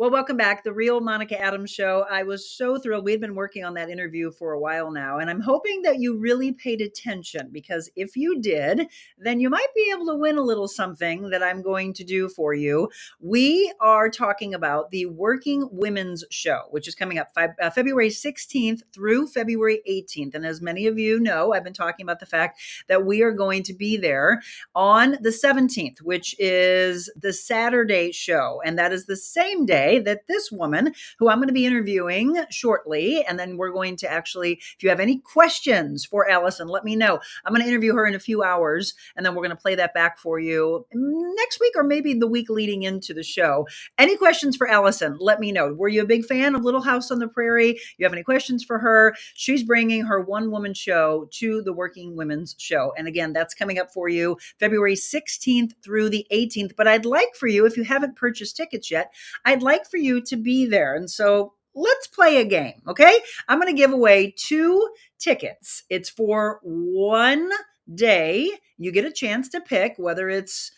Well, welcome back. The Real Monica Adams Show. I was so thrilled. We've been working on that interview for a while now, and I'm hoping that you really paid attention, because if you did, then you might be able to win a little something that I'm going to do for you. We are talking about the Working Women's Show, which is coming up February 16th through February 18th. And as many of you know, I've been talking about the fact that we are going to be there on the 17th, which is the Saturday show. And that is the same day that this woman, who I'm going to be interviewing shortly, and then we're going to actually, if you have any questions for Allison, let me know. I'm going to interview her in a few hours, and then we're going to play that back for you next week or maybe the week leading into the show. Any questions for Allison, let me know. Were you a big fan of Little House on the Prairie? You have any questions for her? She's bringing her one-woman show to the Working Women's Show. And again, that's coming up for you February 16th through the 18th. But I'd like for you, if you haven't purchased tickets yet, I'd like for you to be there. And so let's play a game, okay? I'm going to give away 2 tickets. It's for one day. You get a chance to pick whether it's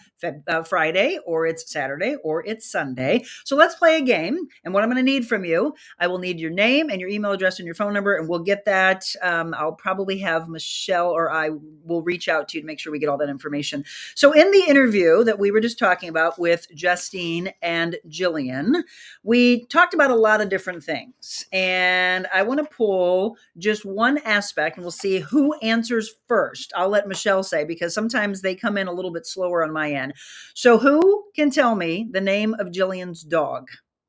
Friday or it's Saturday or it's Sunday. So let's play a game. And what I'm going to need from you, I will need your name and your email address and your phone number, and we'll get that. I'll probably have Michelle or I will reach out to you to make sure we get all that information. So in the interview that we were just talking about with Justine and Jillian, we talked about a lot of different things. And I want to pull just one aspect, and we'll see who answers first. I'll let Michelle say, because sometimes they come in a little bit slower on my end. So who can tell me the name of Jillian's dog?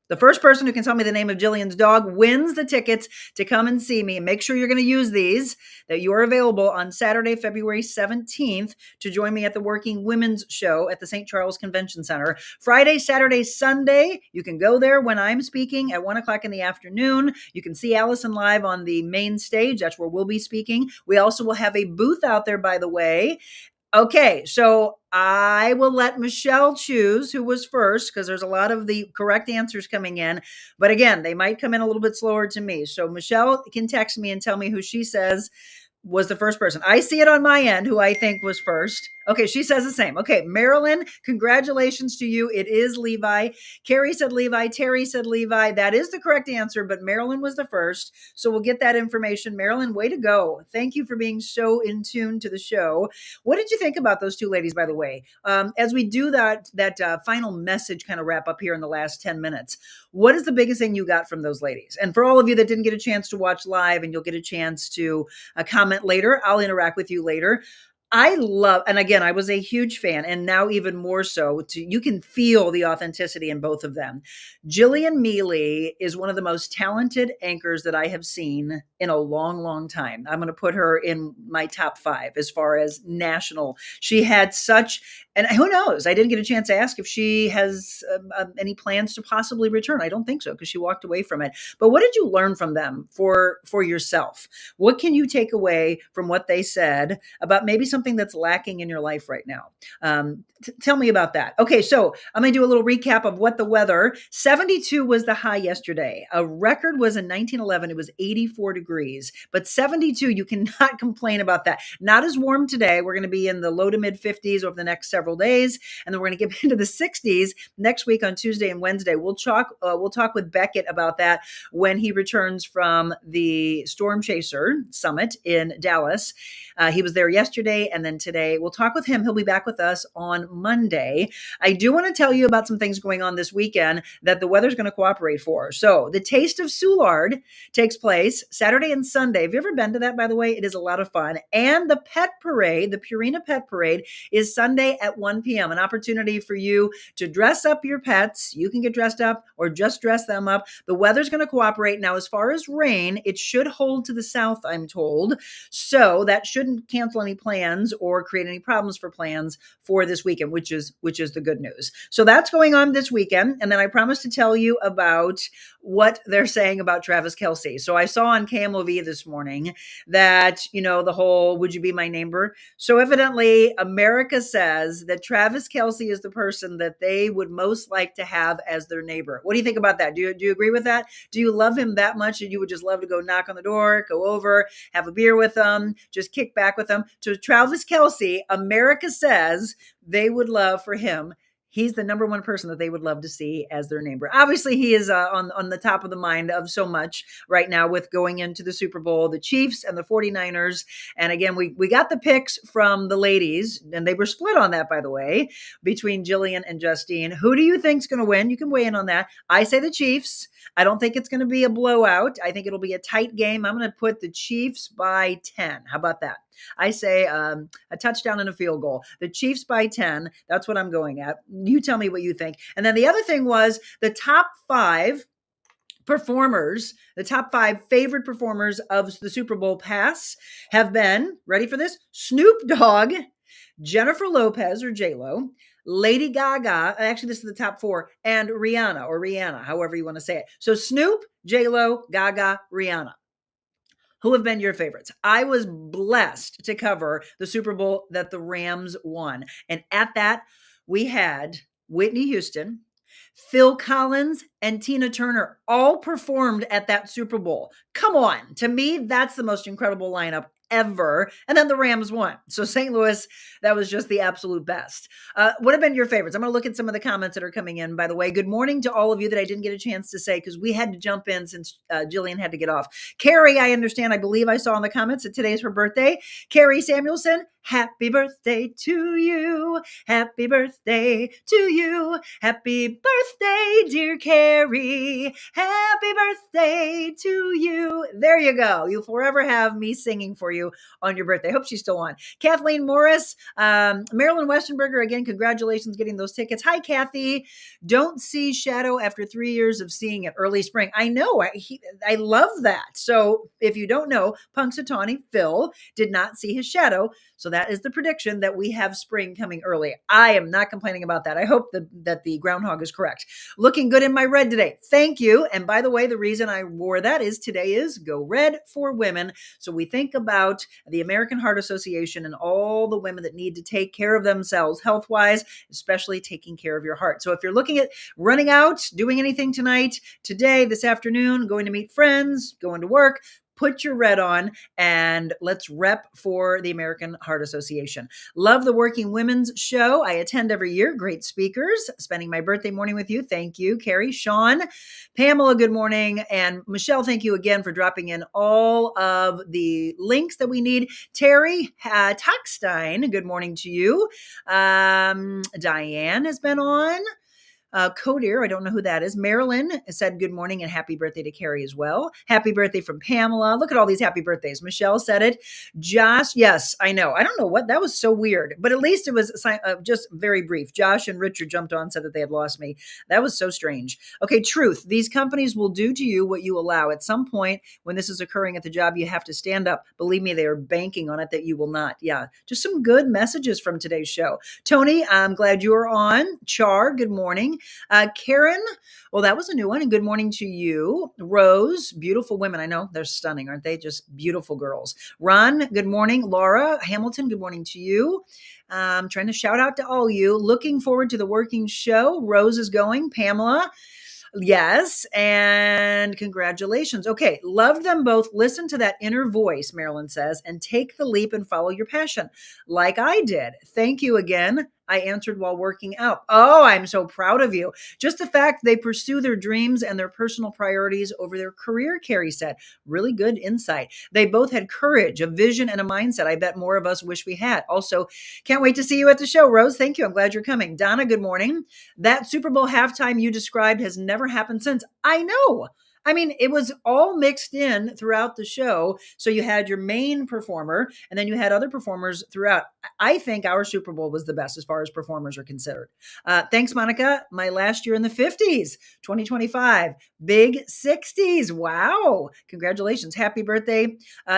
The first person who can tell me the name of Jillian's dog wins the tickets to come and see me. And make sure you're going to use these, that you are available on Saturday, February 17th to join me at the Working Women's Show at the St. Charles Convention Center. Friday, Saturday, Sunday, you can go there when I'm speaking at 1 o'clock in the afternoon. You can see Allison live on the main stage. That's where we'll be speaking. We also will have a booth out there, by the way. Okay, so I will let Michelle choose who was first, because there's a lot of the correct answers coming in. But again, they might come in a little bit slower to me. So Michelle can text me and tell me who she says was the first person. I see it on my end, who I think was first. Okay, she says the same. Okay, Marilyn, congratulations to you. It is Levi. Carrie said Levi. Terry said Levi. That is the correct answer, but Marilyn was the first. So we'll get that information. Marilyn, way to go. Thank you for being so in tune to the show. What did you think about those two ladies, by the way? As we do that final message kind of wrap up here in the last 10 minutes, what is the biggest thing you got from those ladies? And for all of you that didn't get a chance to watch live, and you'll get a chance to comment later, I'll interact with you later. I love, and again, I was a huge fan, and now even more so. You can feel the authenticity in both of them. Jillian Mele is one of the most talented anchors that I have seen in a long, long time. I'm going to put her in my top 5 as far as national. She had such, and who knows? I didn't get a chance to ask if she has any plans to possibly return. I don't think so because she walked away from it. But what did you learn from them for yourself? What can you take away from what they said about maybe something that's lacking in your life right now? Tell me about that. Okay, so I'm going to do a little recap of what the weather. 72 was the high yesterday. A record was in 1911. It was 84 degrees, but 72, you cannot complain about that. Not as warm today. We're going to be in the low to mid 50s over the next several days, and then we're going to get into the 60s next week on Tuesday and Wednesday. We'll talk with Beckett about that when he returns from the Storm Chaser Summit in Dallas. He was there yesterday and then today. We'll talk with him. He'll be back with us on Monday. I do want to tell you about some things going on this weekend that the weather's going to cooperate for. So the Taste of Soulard takes place Saturday and Sunday. Have you ever been to that, by the way? It is a lot of fun. And the Pet Parade, the Purina Pet Parade, is Sunday at 1 p.m. An opportunity for you to dress up your pets. You can get dressed up or just dress them up. The weather's going to cooperate. Now, as far as rain, it should hold to the south, I'm told. So that shouldn't cancel any plans or create any problems for plans for this weekend, which is the good news. So that's going on this weekend. And then I promised to tell you about what they're saying about Travis Kelce. So I saw on KMOV this morning that, the whole, would you be my neighbor? So evidently America says that Travis Kelce is the person that they would most like to have as their neighbor. What do you think about that? Do you agree with that? Do you love him that much that you would just love to go knock on the door, go over, have a beer with him, just kick back with him? To Travis Kelce, America says they would love for him. He's the number one person that they would love to see as their neighbor. Obviously, he is on the top of the mind of so much right now with going into the Super Bowl, the Chiefs and the 49ers. And again, we got the picks from the ladies, and they were split on that, by the way, between Jillian and Justine. Who do you think's going to win? You can weigh in on that. I say the Chiefs. I don't think it's going to be a blowout. I think it'll be a tight game. I'm going to put the Chiefs by 10. How about that? I say a touchdown and a field goal. The Chiefs by 10. That's what I'm going at. You tell me what you think. And then the other thing was the top 5 performers, the top 5 favorite performers of the Super Bowl pass have been, ready for this? Snoop Dogg, Jennifer Lopez or J-Lo, Lady Gaga, actually this is the top 4, and Rihanna or Rihanna, however you want to say it. So Snoop, J-Lo, Gaga, Rihanna. Who have been your favorites? I was blessed to cover the Super Bowl that the Rams won. And at that, we had Whitney Houston, Phil Collins, and Tina Turner all performed at that Super Bowl. Come on. To me, that's the most incredible lineup ever. And then the Rams won. So St. Louis, that was just the absolute best. What have been your favorites? I'm going to look at some of the comments that are coming in, by the way. Good morning to all of you that I didn't get a chance to say because we had to jump in since Jillian had to get off. Carrie, I understand. I believe I saw in the comments that today is her birthday. Carrie Samuelson, happy birthday to you. Happy birthday to you. Happy birthday, dear Carrie. Happy birthday to you. There you go. You'll forever have me singing for you on your birthday. Hope she's still on. Kathleen Morris, Marilyn Westenberger, again, congratulations getting those tickets. Hi, Kathy. Don't see Shadow after 3 years of seeing it early spring. I know. I love that. So if you don't know, Punxsutawney Phil did not see his shadow. So that is the prediction that we have spring coming early. I am not complaining about that. I hope that the groundhog is correct. Looking good in my red today. Thank you. And by the way, the reason I wore that is today is Go Red for Women. So we think about the American Heart Association and all the women that need to take care of themselves health-wise, especially taking care of your heart. So if you're looking at running out, doing anything tonight, today, this afternoon, going to meet friends, going to work, put your red on and let's rep for the American Heart Association. Love the Working Women's Show. I attend every year. Great speakers. Spending my birthday morning with you. Thank you, Carrie, Sean, Pamela, good morning. And Michelle, thank you again for dropping in all of the links that we need. Terry Tockstein, good morning to you. Diane has been on. Codir, I don't know who that is. Marilyn said good morning and happy birthday to Carrie as well. Happy birthday from Pamela. Look at all these happy birthdays. Michelle said it. Josh, yes, I know. I don't know what, that was so weird, but at least it was just very brief. Josh and Richard jumped on, said that they had lost me. That was so strange. Okay, truth. These companies will do to you what you allow. At some point when this is occurring at the job, you have to stand up. Believe me, they are banking on it that you will not. Yeah, just some good messages from today's show. Tony, I'm glad you are on. Char, good morning. Karen, well, that was a new one. And good morning to you. Rose, beautiful women. I know they're stunning, aren't they? Just beautiful girls. Ron, good morning. Laura Hamilton, good morning to you. I'm trying to shout out to all you. Looking forward to the working show. Rose is going. Pamela, yes. And congratulations. Okay. Love them both. Listen to that inner voice, Marilyn says, and take the leap and follow your passion like I did. Thank you again. I answered while working out. Oh, I'm so proud of you. Just the fact they pursue their dreams and their personal priorities over their career, Carrie said. Really good insight. They both had courage, a vision, and a mindset I bet more of us wish we had. Also, can't wait to see you at the show, Rose. Thank you. I'm glad you're coming. Donna, good morning. That Super Bowl halftime you described has never happened since. I know. I mean, it was all mixed in throughout the show. So you had your main performer and then you had other performers throughout. I think our Super Bowl was the best as far as performers are considered. Thanks, Monica. My last year in the 50s, 2025, big 60s. Wow. Congratulations. Happy birthday,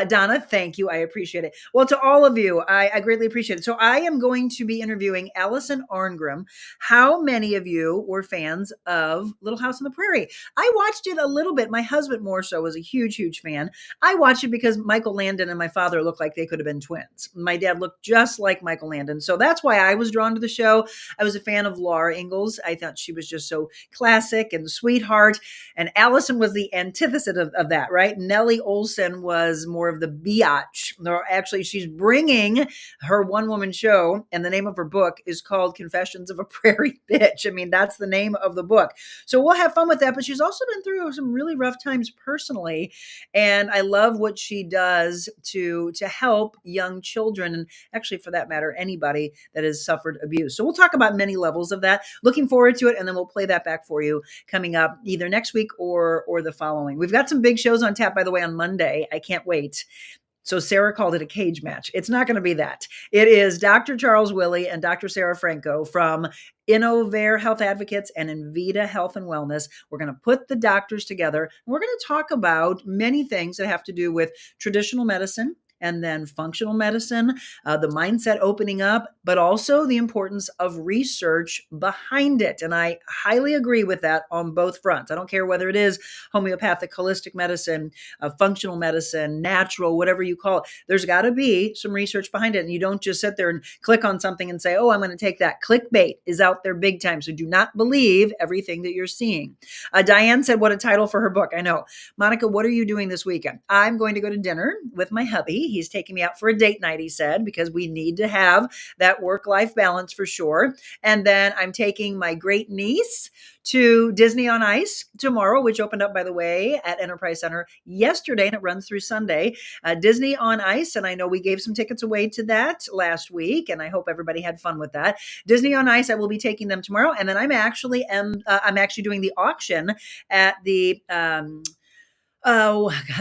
Donna. Thank you. I appreciate it. Well, to all of you, I greatly appreciate it. So I am going to be interviewing Allison Arngrim. How many of you were fans of Little House on the Prairie? I watched it a little bit. My husband more so was a huge, huge fan. I watched it because Michael Landon and my father looked like they could have been twins. My dad looked just like Michael Landon. So that's why I was drawn to the show. I was a fan of Laura Ingalls. I thought she was just so classic and sweetheart. And Allison was the antithesis of that, right? Nellie Olson was more of the biatch. Actually, she's bringing her one-woman show, and the name of her book is called Confessions of a Prairie Bitch. I mean, that's the name of the book. So we'll have fun with that. But she's also been through some really rough times personally. And I love what she does to help young children. And actually, for that matter, anybody that has suffered abuse. So we'll talk about many levels of that. Looking forward to it. And then we'll play that back for you coming up either next week or the following. We've got some big shows on tap, by the way, on Monday. I can't wait. So Sarah called it a cage match. It's not going to be that. It is Dr. Charles Willie and Dr. Sarah Franco from Innovare Health Advocates and Envita Health and Wellness. We're going to put the doctors together. And we're going to talk about many things that have to do with traditional medicine and then functional medicine, the mindset opening up, but also the importance of research behind it. And I highly agree with that on both fronts. I don't care whether it is homeopathic, holistic medicine, functional medicine, natural, whatever you call it. There's got to be some research behind it. And you don't just sit there and click on something and say, oh, I'm going to take that. Clickbait is out there big time. So do not believe everything that you're seeing. Diane said, what a title for her book. I know. Monica, what are you doing this weekend? I'm going to go to dinner with my hubby. He's taking me out for a date night, he said, because we need to have that work-life balance for sure. And then I'm taking my great niece to Disney on Ice tomorrow, which opened up, by the way, at Enterprise Center yesterday, and it runs through Sunday. Disney on Ice, and I know we gave some tickets away to that last week, and I hope everybody had fun with that. Disney on Ice, I will be taking them tomorrow, and then I'm actually doing the auction at the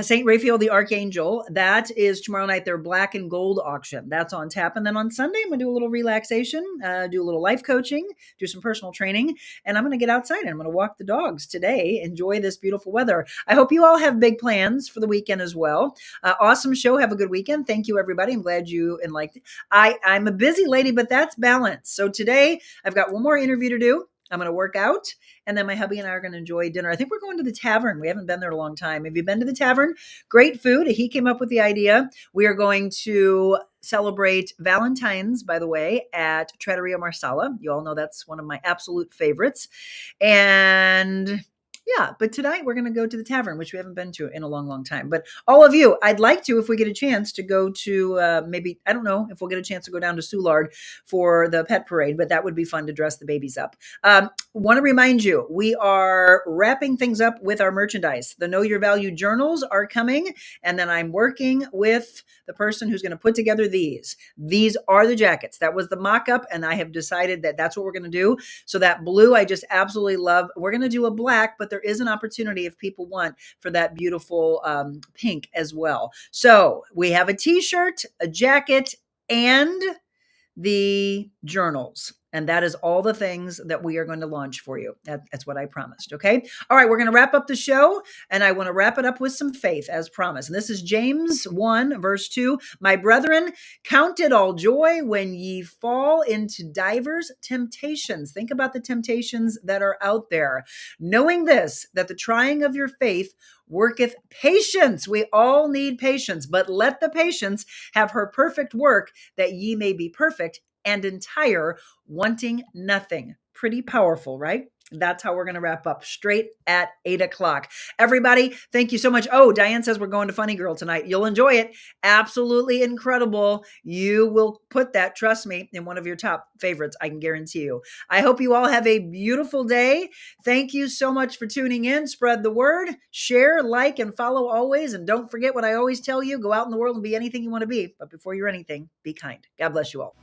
St. Raphael the Archangel. That is tomorrow night, their black and gold auction. That's on tap. And then on Sunday, I'm going to do a little relaxation, do a little life coaching, do some personal training, and I'm going to get outside and I'm going to walk the dogs today, enjoy this beautiful weather. I hope you all have big plans for the weekend as well. Awesome show. Have a good weekend. Thank you, everybody. I'm glad you liked it. I'm a busy lady, but that's balance. So today I've got one more interview to do. I'm going to work out, and then my hubby and I are going to enjoy dinner. I think we're going to the tavern. We haven't been there in a long time. Have you been to the tavern? Great food. He came up with the idea. We are going to celebrate Valentine's, by the way, at Trattoria Marsala. You all know that's one of my absolute favorites. And Yeah, but tonight we're going to go to the tavern, which we haven't been to in a long, long time. But all of you, I'd like to, if we get a chance, to go to maybe, I don't know if we'll get a chance to go down to Soulard for the pet parade, but that would be fun to dress the babies up. Want to remind you, we are wrapping things up with our merchandise. The Know Your Value journals are coming, and then I'm working with the person who's going to put together these. These are the jackets. That was the mock-up, and I have decided that that's what we're going to do. So that blue, I just absolutely love. We're going to do a black, but there is an opportunity if people want for that beautiful pink as well. So we have a t-shirt, a jacket, and the journals. And that is all the things that we are going to launch for you. That's what I promised. Okay. All right. We're going to wrap up the show, and I want to wrap it up with some faith as promised. And this is James 1 verse 2. My brethren, count it all joy when ye fall into divers temptations. Think about the temptations that are out there. Knowing this, that the trying of your faith worketh patience. We all need patience, but let the patience have her perfect work, that ye may be perfect and entire, wanting nothing. Pretty powerful, right? That's how we're going to wrap up, straight at 8:00. Everybody, thank you so much. Oh, Diane says we're going to Funny Girl tonight. You'll enjoy it. Absolutely incredible. You will put that, trust me, in one of your top favorites. I can guarantee you. I hope you all have a beautiful day. Thank you so much for tuning in. Spread the word, share, like, and follow always. And don't forget what I always tell you, go out in the world and be anything you want to be. But before you're anything, be kind. God bless you all.